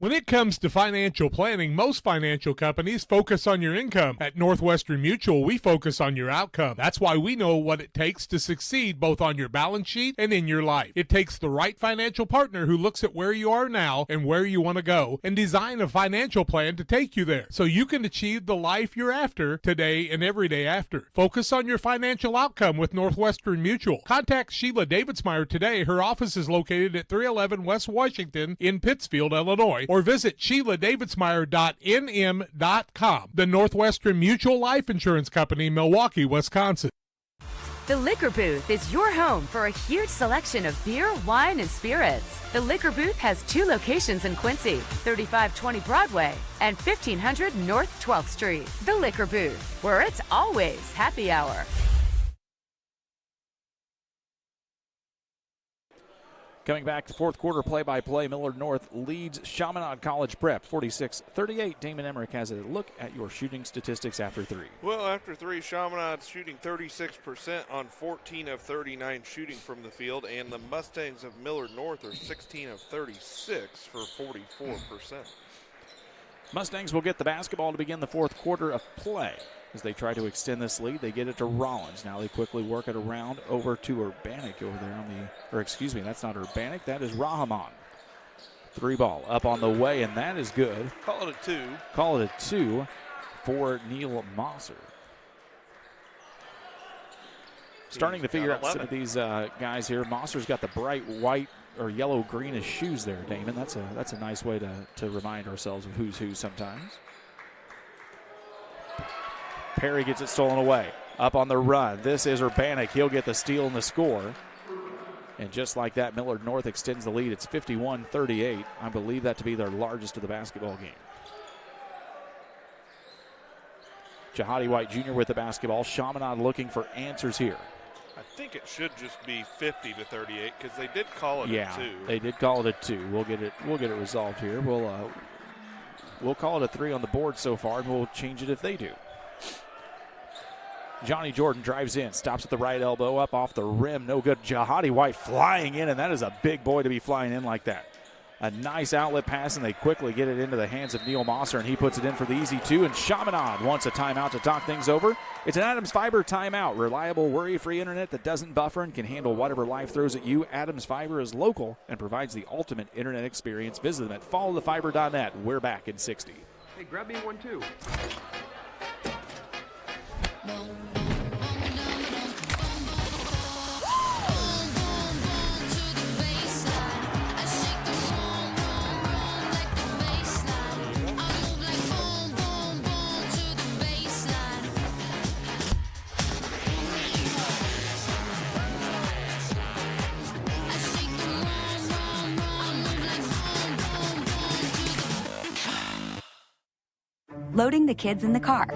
When it comes to financial planning, most financial companies focus on your income. At Northwestern Mutual, we focus on your outcome. That's why we know what it takes to succeed both on your balance sheet and in your life. It takes the right financial partner who looks at where you are now and where you want to go and design a financial plan to take you there so you can achieve the life you're after today and every day after. Focus on your financial outcome with Northwestern Mutual. Contact Sheila Davidsmeyer today. Her office is located at 311 West Washington in Pittsfield, Illinois, or visit SheilaDavidsmeyer.nm.com. The Northwestern Mutual Life Insurance Company, Milwaukee, Wisconsin. The Liquor Booth is your home for a huge selection of beer, wine, and spirits. The Liquor Booth has 2 locations in Quincy, 3520 Broadway and 1500 North 12th Street. The Liquor Booth, where it's always happy hour. Coming back to fourth quarter play-by-play, Millard North leads Chaminade College Prep 46-38. Damon Emmerich has a look at your shooting statistics after 3. Well, after 3, Chaminade's shooting 36% on 14 of 39 shooting from the field, and the Mustangs of Millard North are 16 of 36 for 44%. Mustangs will get the basketball to begin the fourth quarter of play. As they try to extend this lead, they get it to Rollins. Now they quickly work it around over to Urbanik over there on the, or excuse me, that's not Urbanik, that is Rahman. 3 ball up on the way, and that is good. Call it a 2. Call it a 2 for Neil Mosser. Starting to figure out some of these guys here. Mosser's got the bright white or yellow greenish shoes there, Damon. That's a nice way to remind ourselves of who's who sometimes. Perry gets it stolen away. Up on the run. This is Urbanik. He'll get the steal and the score. And just like that, Millard North extends the lead. It's 51-38. I believe that to be their largest of the basketball game. Jahadi White Jr. with the basketball. Chaminade looking for answers here. I think it should just be 50-38 because they did call it a 2. Yeah, they did call it a 2. We'll get it resolved here. We'll call it a 3 on the board so far, and we'll change it if they do. Johnny Jordan drives in, stops at the right elbow, up off the rim, no good. Jahadi White flying in, and that is a big boy to be flying in like that. A nice outlet pass, and they quickly get it into the hands of Neil Mosser, and he puts it in for the easy 2, and Chaminade wants a timeout to talk things over. It's an Adams Fiber timeout. Reliable, worry-free internet that doesn't buffer and can handle whatever life throws at you. Adams Fiber is local and provides the ultimate internet experience. Visit them at followthefiber.net. We're back in 60. Hey, grab me 1 too. loading the kids in the car,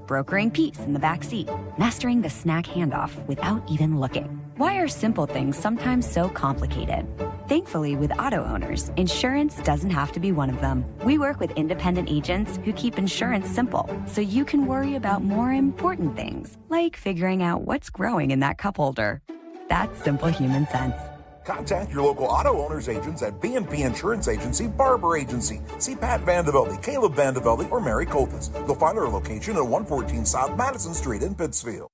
brokering peace in the back seat, mastering the snack handoff without even looking. Why are simple things sometimes so complicated? Thankfully, with auto owners, insurance doesn't have to be one of them. We work with independent agents who keep insurance simple, so you can worry about more important things, like figuring out what's growing in that cup holder. That's simple human sense. Contact your local auto owners agents at B&P Insurance Agency, Barber Agency. See Pat Vandevelde, Caleb Vandevelde, or Mary Coltis. You'll find our location at 114 South Madison Street in Pittsfield.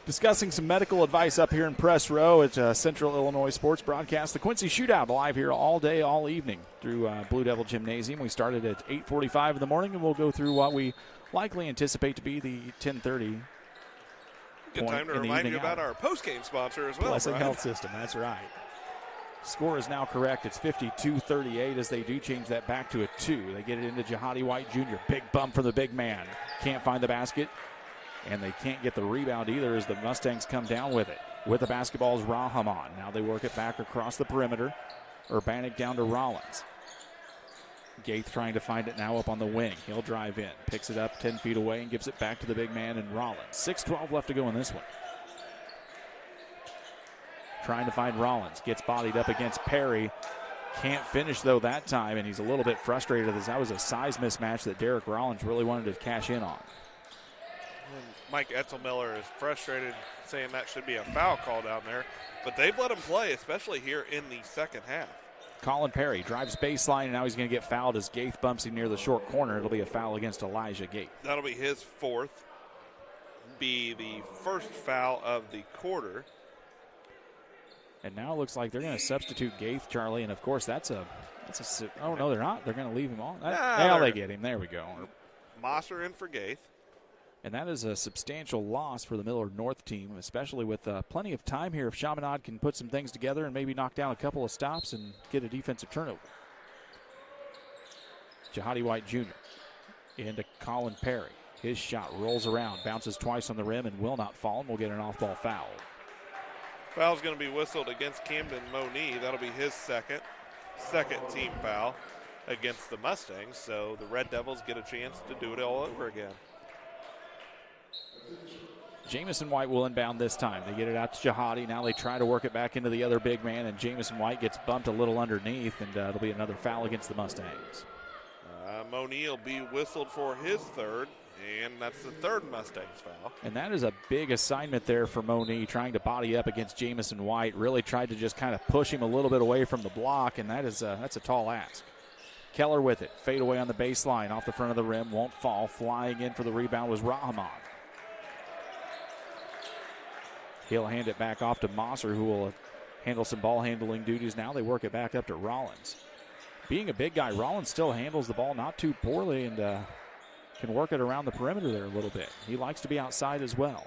Discussing some medical advice up here in Press Row at Central Illinois Sports Broadcast. The Quincy Shootout live here all day, all evening through Blue Devil Gymnasium. We started at 8:45 in the morning, and we'll go through what we likely anticipate to be the 10:30. Good time to remind you about our postgame sponsor as well. Blessing Brian. Health System, that's right. Score is now correct. It's 52-38 as they do change that back to a 2. They get it into Jihadi White Jr. Big bump from the big man. Can't find the basket. And they can't get the rebound either as the Mustangs come down with it. With the basketball is Rahman. Now they work it back across the perimeter. Urbanic down to Rollins. Gaith trying to find it now up on the wing. He'll drive in. Picks it up 10 feet away and gives it back to the big man in Rollins. 6:12 left to go in this one. Trying to find Rollins. Gets bodied up against Perry. Can't finish, though, that time, and he's a little bit frustrated as that was a size mismatch that Derek Rollins really wanted to cash in on. And Mike Etzelmiller is frustrated, saying that should be a foul call down there. But they've let him play, especially here in the second half. Colin Perry drives baseline, and now he's going to get fouled as Gaith bumps him near the short corner. It'll be a foul against Elijah Gaith. That'll be his fourth. Be the first foul of the quarter. And now it looks like they're going to substitute Gaith, Charlie, and of course that's a oh no, they're not. They're going to leave him on. Now they get him. There we go. Mosser in for Gaith. And that is a substantial loss for the Millard North team, especially with plenty of time here. If Chaminade can put some things together and maybe knock down a couple of stops and get a defensive turnover. Jihadi White Jr. into Colin Perry. His shot rolls around, bounces twice on the rim, and will not fall, and will get an off-ball foul. Foul's going to be whistled against Camden Moniz. That'll be his second team foul against the Mustangs. So the Red Devils get a chance to do it all over again. Jamison White will inbound this time. They get it out to Jihadi. Now they try to work it back into the other big man, and Jamison White gets bumped a little underneath, and it'll be another foul against the Mustangs. Moniz will be whistled for his third, and that's the third Mustangs foul. And that is a big assignment there for Moniz, trying to body up against Jamison White. Really tried to just kind of push him a little bit away from the block, and that's a tall ask. Keller with it. Fade away on the baseline, off the front of the rim, won't fall. Flying in for the rebound was Rahman. He'll hand it back off to Mosser, who will handle some ball handling duties now. They work it back up to Rollins. Being a big guy, Rollins still handles the ball not too poorly and can work it around the perimeter there a little bit. He likes to be outside as well.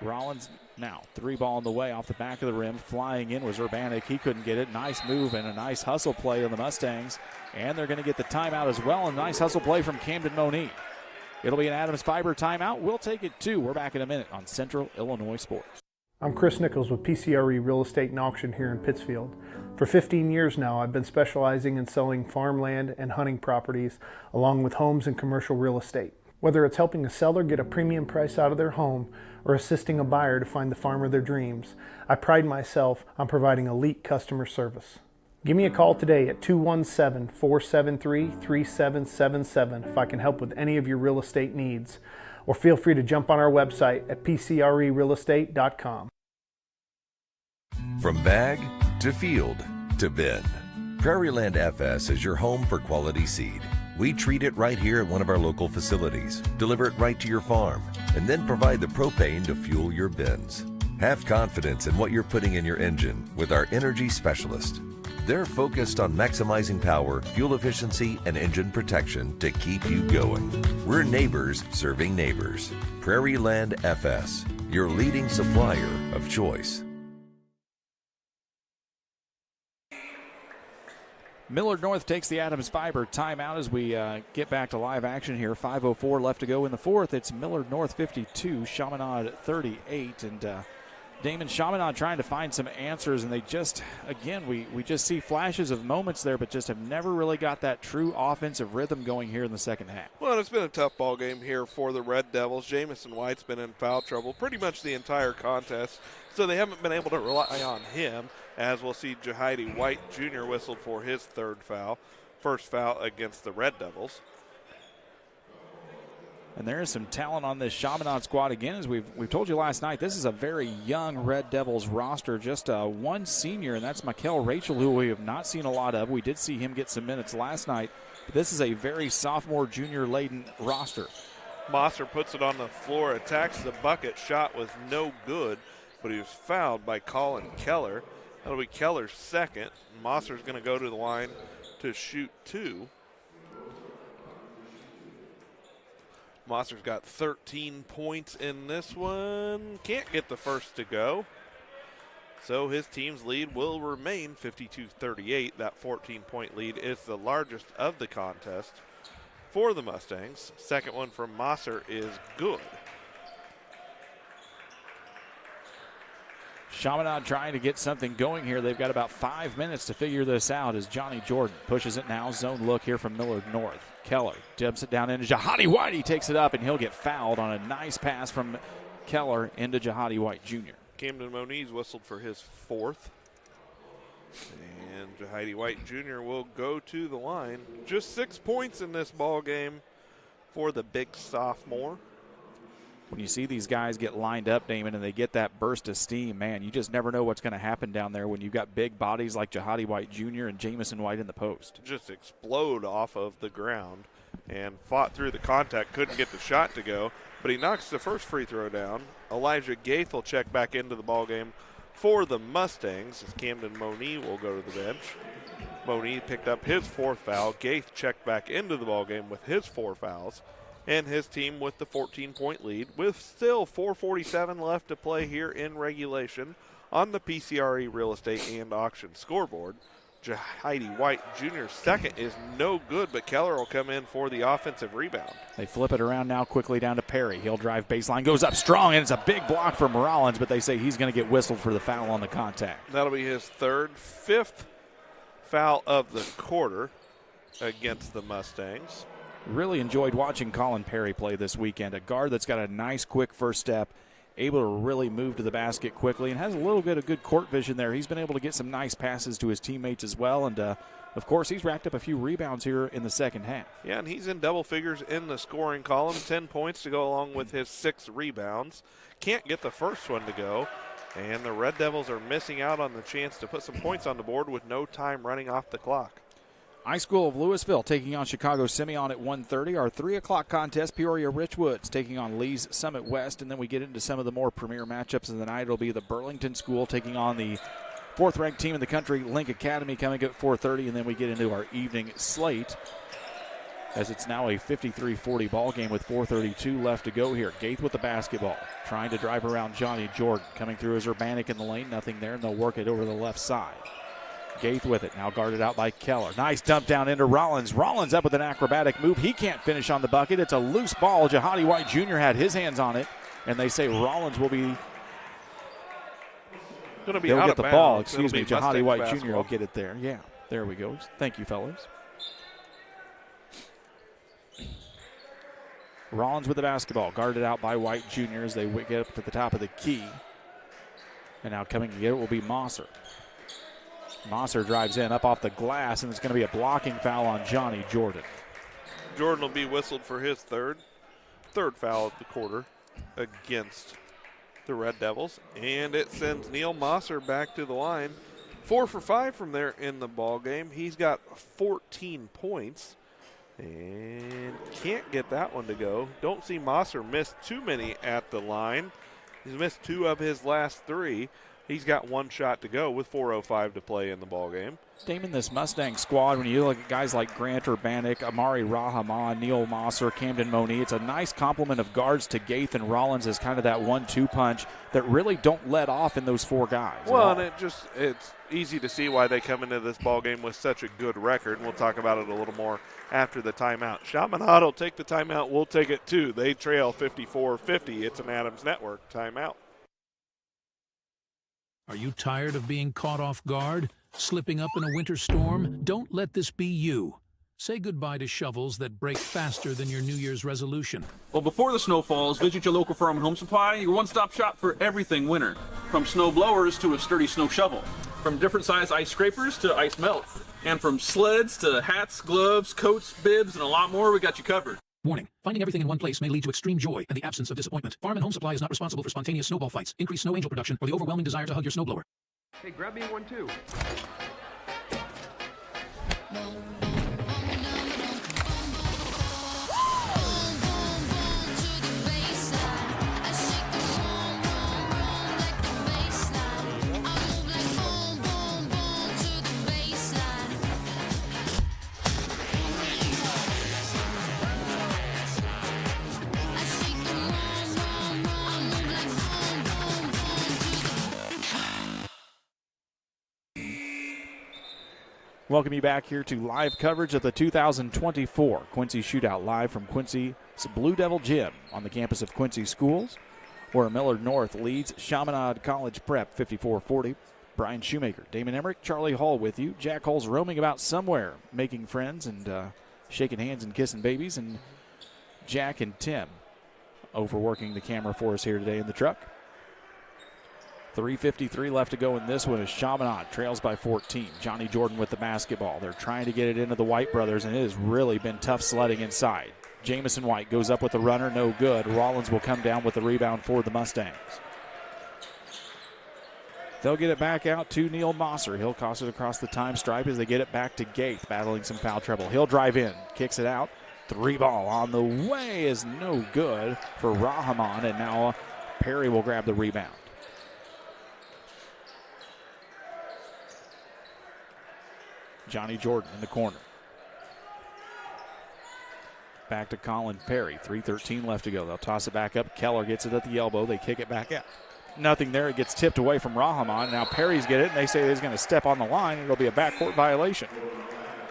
Rollins now, 3-ball on the way off the back of the rim. Flying in was Urbanic. He couldn't get it. Nice move and a nice hustle play on the Mustangs. And they're going to get the timeout as well. A nice hustle play from Camden Moniz. It'll be an Adams Fiber timeout. We'll take it too. We're back in a minute on Central Illinois Sports. I'm Chris Nichols with PCRE Real Estate and Auction here in Pittsfield. For 15 years now, I've been specializing in selling farmland and hunting properties, along with homes and commercial real estate. Whether it's helping a seller get a premium price out of their home or assisting a buyer to find the farm of their dreams, I pride myself on providing elite customer service. Give me a call today at 217-473-3777 if I can help with any of your real estate needs. Or feel free to jump on our website at pcrerealestate.com. From bag to field to bin, Prairieland FS is your home for quality seed. We treat it right here at one of our local facilities, deliver it right to your farm, and then provide the propane to fuel your bins. Have confidence in what you're putting in your engine with our energy specialist. They're focused on maximizing power, fuel efficiency, and engine protection to keep you going. We're neighbors serving neighbors. Prairieland FS, your leading supplier of choice. Millard North takes the Adams Fiber timeout as we get back to live action here. 5:04 left to go in the fourth. It's Millard North 52, Chaminade 38, and Damon, Chaminade trying to find some answers, and they just, again, we just see flashes of moments there, but just have never really got that true offensive rhythm going here in the second half. Well, it's been a tough ball game here for the Red Devils. Jamison White's been in foul trouble pretty much the entire contest, so they haven't been able to rely on him, as we'll see Jahidi White Jr. whistled for his third foul, first foul against the Red Devils. And there is some talent on this Chaminade squad again. As we've told you last night, this is a very young Red Devils roster. Just one senior, and that's Mikel Rachel, who we have not seen a lot of. We did see him get some minutes last night. But this is a very sophomore, junior-laden roster. Mosser puts it on the floor, attacks the bucket. Shot was no good, but he was fouled by Colin Keller. That'll be Keller's second. Mosser's going to go to the line to shoot two. Mosser's got 13 points in this one. Can't get the first to go. So his team's lead will remain 52-38. That 14-point lead is the largest of the contest for the Mustangs. Second one from Mosser is good. Chaminade trying to get something going here. They've got about 5 minutes to figure this out as Johnny Jordan pushes it now. Zone look here from Millard North. Keller jumps it down into Jahadi White. He takes it up, and he'll get fouled on a nice pass from Keller into Jahadi White Jr. Camden Moniz whistled for his fourth. And Jahidi White Jr. will go to the line. Just 6 points in this ball game for the big sophomore. When you see these guys get lined up, Damon, and they get that burst of steam, man, you just never know what's going to happen down there when you've got big bodies like Jahadi White Jr. and Jamison White in the post. Just explode off of the ground and fought through the contact, couldn't get the shot to go, but he knocks the first free throw down. Elijah Gaith will check back into the ballgame for the Mustangs as Camden Moniz will go to the bench. Moniz picked up his fourth foul. Gaith checked back into the ballgame with his 4 fouls. And his team with the 14-point lead with still 4:47 left to play here in regulation on the PCRE Real Estate and Auction scoreboard. Jahidi White Jr.'s second is no good, but Keller will come in for the offensive rebound. They flip it around now quickly down to Perry. He'll drive baseline, goes up strong, and it's a big block from Rollins, but they say he's going to get whistled for the foul on the contact. That'll be his fifth foul of the quarter against the Mustangs. Really enjoyed watching Colin Perry play this weekend. A guard that's got a nice, quick first step, able to really move to the basket quickly, and has a little bit of good court vision there. He's been able to get some nice passes to his teammates as well, and of course, he's racked up a few rebounds here in the second half. Yeah, and he's in double figures in the scoring column. 10 points to go along with his 6 rebounds. Can't get the first one to go, and the Red Devils are missing out on the chance to put some points on the board with no time running off the clock. High School of Louisville taking on Chicago Simeon at 1:30. Our 3 o'clock contest, Peoria Richwoods taking on Lee's Summit West. And then we get into some of the more premier matchups of the night. It'll be the Burlington School taking on the 4th-ranked team in the country, Link Academy, coming at 4:30. And then we get into our evening slate as it's now a 53-40 ball game with 4:32 left to go here. Gaith with the basketball, trying to drive around Johnny Jordan. Coming through as Urbanik in the lane, nothing there, and they'll work it over the left side. Gaith with it, now guarded out by Keller. Nice dump down into Rollins. Rollins up with an acrobatic move. He can't finish on the bucket. It's a loose ball. Jahadi White Jr. had his hands on it, and they say Rollins will be going to be he'll out get of the bounds. ball. Excuse me, Mustang Jahadi White basketball. Jr. will get it there. Yeah, there we go. Thank you, fellas. Rollins with the basketball, guarded out by White Jr. as they get up to the top of the key. And now coming to get it will be Mosser. Mosser drives in, up off the glass, and it's going to be a blocking foul on Johnny Jordan. Jordan will be whistled for his third foul of the quarter against the Red Devils. And it sends Neil Mosser back to the line. 4 for 5 from there in the ball game. He's got 14 points and can't get that one to go. Don't see Mosser miss too many at the line. He's missed 2 of his last 3. He's got 1 shot to go with 4:05 to play in the ballgame. Damon, this Mustang squad, when you look at guys like Grant Urbanik, Amari Rahman, Neil Mosser, Camden Moniz, it's a nice complement of guards to Gaith and Rollins as kind of that 1-2 punch that really don't let off in those 4 guys. Well, and it's easy to see why they come into this ballgame with such a good record. We'll talk about it a little more after the timeout. Chaminade will take the timeout. We'll take it too. They trail 54-50. It's an Adams Network timeout. Are you tired of being caught off guard? Slipping up in a winter storm? Don't let this be you. Say goodbye to shovels that break faster than your New Year's resolution. Well, before the snow falls, visit your local Farm and Home Supply, your one-stop shop for everything winter. From snow blowers to a sturdy snow shovel. From different size ice scrapers to ice melt. And from sleds to hats, gloves, coats, bibs, and a lot more, we got you covered. Warning, finding everything in one place may lead to extreme joy and the absence of disappointment. Farm and Home Supply is not responsible for spontaneous snowball fights, increased snow angel production, or the overwhelming desire to hug your snowblower. Hey, grab me one too. Welcome you back here to live coverage of the 2024 Quincy Shootout, live from Quincy's Blue Devil Gym on the campus of Quincy Schools, where Millard North leads Chaminade College Prep 54-40. Brian Shoemaker, Damon Emmerich, Charlie Hall with you. Jack Hull's roaming about somewhere, making friends and shaking hands and kissing babies. And Jack and Tim overworking the camera for us here today in the truck. 3:53 left to go in this one as Chaminade trails by 14. Johnny Jordan with the basketball. They're trying to get it into the White brothers, and it has really been tough sledding inside. Jamison White goes up with the runner, no good. Rollins will come down with the rebound for the Mustangs. They'll get it back out to Neil Mosser. He'll toss it across the time stripe as they get it back to Gaith, battling some foul trouble. He'll drive in, kicks it out. Three ball on the way is no good for Rahman, and now Perry will grab the rebound. Johnny Jordan in the corner. Back to Colin Perry. 3:13 left to go. They'll toss it back up. Keller gets it at the elbow. They kick it back out. Nothing there. It gets tipped away from Rahman. Now Perry's get it, and they say he's going to step on the line. It'll be a backcourt violation.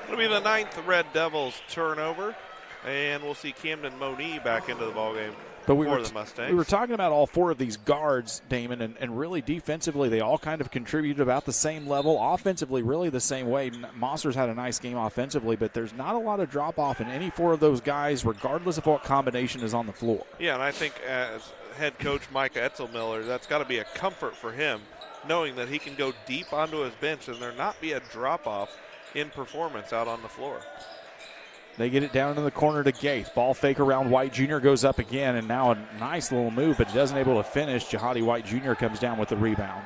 It'll be the 9th Red Devils turnover, and we'll see Camden Moniz back into the ballgame. But for the Mustangs. We were talking about all four of these guards, Damon, and really defensively they all kind of contributed about the same level. Offensively, really the same way. Mosser's had a nice game offensively, but there's not a lot of drop-off in any four of those guys, regardless of what combination is on the floor. Yeah, and I think as head coach Micah Etzelmiller, that's got to be a comfort for him, knowing that he can go deep onto his bench and there not be a drop-off in performance out on the floor. They get it down in the corner to Gaith. Ball fake around White Jr. goes up again, and now a nice little move, but doesn't able to finish. Jihadi White Jr. comes down with the rebound.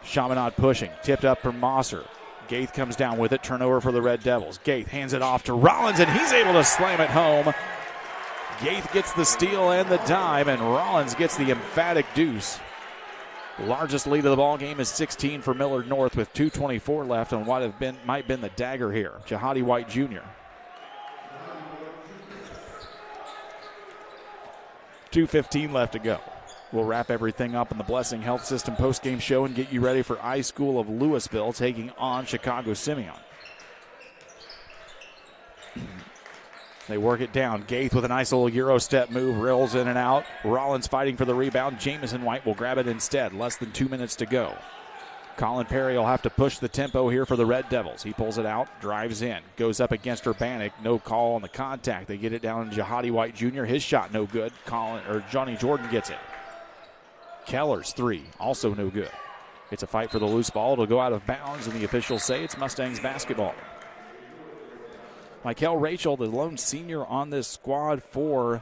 Chaminade pushing, tipped up from Mosser. Gaith comes down with it, turnover for the Red Devils. Gaith hands it off to Rollins, and he's able to slam it home. Gaith gets the steal and the dime, and Rollins gets the emphatic deuce. The largest lead of the ball game is 16 for Millard North with 2:24 left on what might have been the dagger here. Jihadi White Jr. 2:15 left to go. We'll wrap everything up in the Blessing Health System postgame show and get you ready for iSchool of Louisville taking on Chicago Simeon. They work it down. Gaith with a nice little Euro step move, rolls in and out. Rollins fighting for the rebound. Jamison White will grab it instead. Less than 2 minutes to go. Colin Perry will have to push the tempo here for the Red Devils. He pulls it out, drives in, goes up against Urbanik. No call on the contact. They get it down to Jihadi White Jr. His shot no good. Johnny Jordan gets it. Keller's three, also no good. It's a fight for the loose ball. It'll go out of bounds, and the officials say it's Mustangs basketball. Michael Rachel, the lone senior on this squad for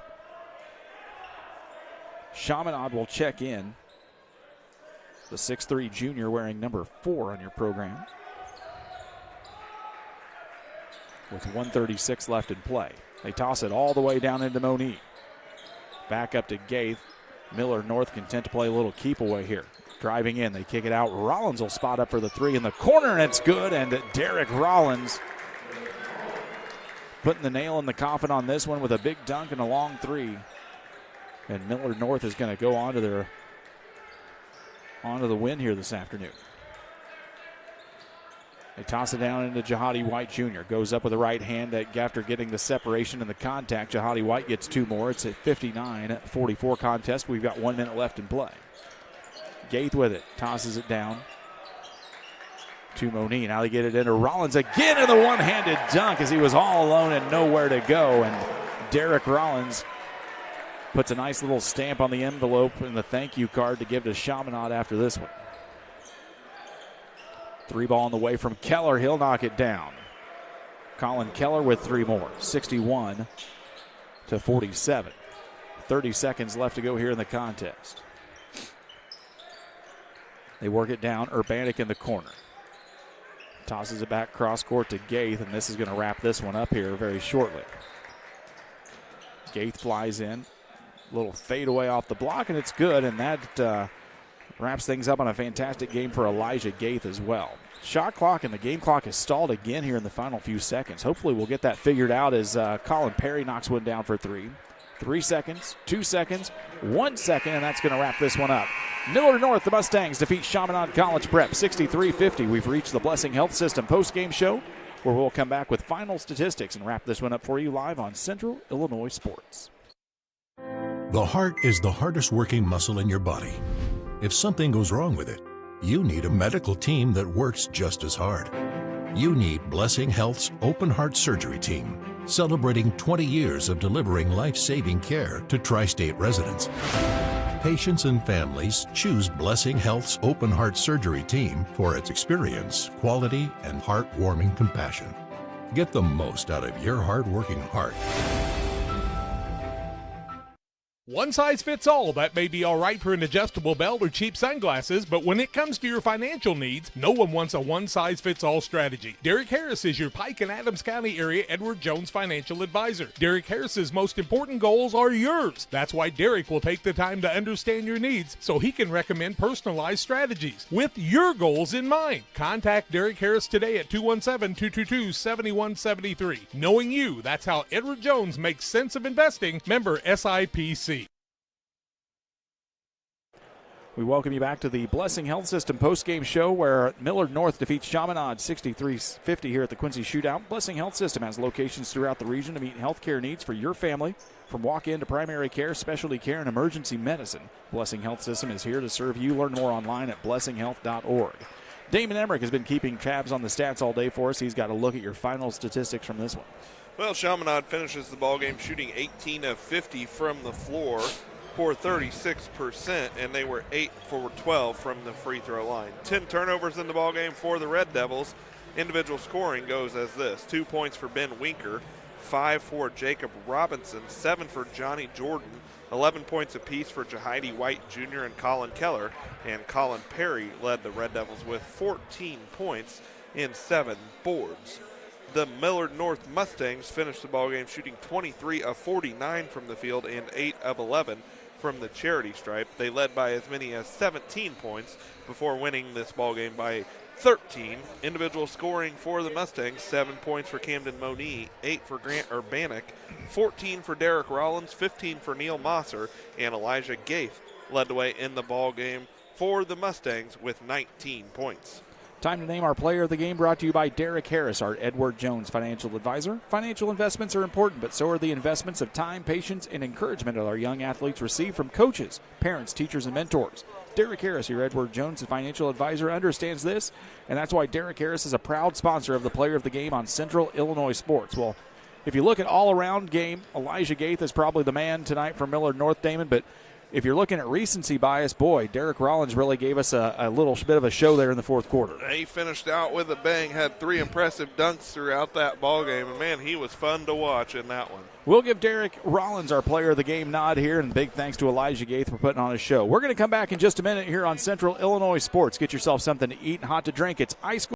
Chaminade, will check in. The 6'3 junior wearing number 4 on your program. With 1:36 left in play. They toss it all the way down into Moniz. Back up to Gaith. Millard North content to play a little keep away here. Driving in, they kick it out. Rollins will spot up for the three in the corner, and it's good. And Derek Rollins putting the nail in the coffin on this one with a big dunk and a long three. And Millard North is going to go on to the win here this afternoon. They toss it down into Jihadi White Jr. Goes up with the right hand after getting the separation and the contact. Jihadi White gets two more. It's a 59-44 contest. We've got 1 minute left in play. Gaith with it, tosses it down to Monique. Now they get it into Rollins again in the one-handed dunk as he was all alone and nowhere to go. And Derek Rollins puts a nice little stamp on the envelope and the thank you card to give to Chaminade after this one. 3 ball on the way from Keller. He'll knock it down. Colin Keller with 3 more, 61 to 47. 30 seconds left to go here in the contest. They work it down. Urbanic in the corner. Tosses it back cross court to Gaith, and this is going to wrap this one up here very shortly. Gaith flies in. Little fadeaway off the block, and it's good, and that wraps things up on a fantastic game for Elijah Gaith as well. Shot clock and the game clock is stalled again here in the final few seconds. Hopefully we'll get that figured out as Colin Perry knocks one down for 3. 3 seconds, 2 seconds, 1 second, and that's going to wrap this one up. Millard North, the Mustangs defeat Chaminade College Prep 63-50. We've reached the Blessing Health System postgame show where we'll come back with final statistics and wrap this one up for you live on Central Illinois Sports. The heart is the hardest working muscle in your body. If something goes wrong with it, you need a medical team that works just as hard. You need Blessing Health's open heart surgery team, celebrating 20 years of delivering life-saving care to tri-state residents. Patients and families choose Blessing Health's open heart surgery team for its experience, quality, and heartwarming compassion. Get the most out of your hard-working heart. One size fits all. That may be all right for an adjustable belt or cheap sunglasses, but when it comes to your financial needs, no one wants a one-size-fits-all strategy. Derek Harris is your Pike and Adams County area Edward Jones financial advisor. Derek Harris's most important goals are yours. That's why Derek will take the time to understand your needs so he can recommend personalized strategies with your goals in mind. Contact Derek Harris today at 217-222-7173. Knowing you, that's how Edward Jones makes sense of investing. Member SIPC. We welcome you back to the Blessing Health System postgame show where Millard North defeats Chaminade 63-50 here at the Quincy Shootout. Blessing Health System has locations throughout the region to meet healthcare needs for your family. From walk-in to primary care, specialty care, and emergency medicine, Blessing Health System is here to serve you. Learn more online at blessinghealth.org. Damon Emmerich has been keeping tabs on the stats all day for us. He's got a look at your final statistics from this one. Well, Chaminade finishes the ballgame shooting 18 of 50 from the floor for 36%, and they were 8 for 12 from the free throw line. 10 turnovers in the ballgame for the Red Devils. Individual scoring goes as this: 2 points for Ben Winker, 5 for Jacob Robinson, 7 for Johnny Jordan, 11 points apiece for Jahidi White Jr. and Colin Keller, and Colin Perry led the Red Devils with 14 points and 7 boards. The Millard North Mustangs finished the ballgame shooting 23 of 49 from the field and 8 of 11 from the charity stripe. They led by as many as 17 points before winning this ballgame by 13. Individual scoring for the Mustangs: 7 points for Camden Monique, 8 for Grant Urbanic, 14 for Derek Rollins, 15 for Neil Mosser, and Elijah Gaith led the way in the ballgame for the Mustangs with 19 points. Time to name our player of the game, brought to you by Derek Harris, our Edward Jones financial advisor. Financial investments are important, but so are the investments of time, patience, and encouragement that our young athletes receive from coaches, parents, teachers, and mentors. Derek Harris, your Edward Jones financial advisor, understands this, and that's why Derek Harris is a proud sponsor of the player of the game on Central Illinois Sports. Well, if you look at all-around game, Elijah Gaith is probably the man tonight for Millard North, Damon, but if you're looking at recency bias, boy, Derek Rollins really gave us a little bit of a show there in the fourth quarter. He finished out with a bang, had 3 impressive dunks throughout that ball game, and man, he was fun to watch in that one. We'll give Derek Rollins our player of the game nod here, and big thanks to Elijah Gaith for putting on a show. We're going to come back in just a minute here on Central Illinois Sports. Get yourself something to eat and hot to drink. It's Ice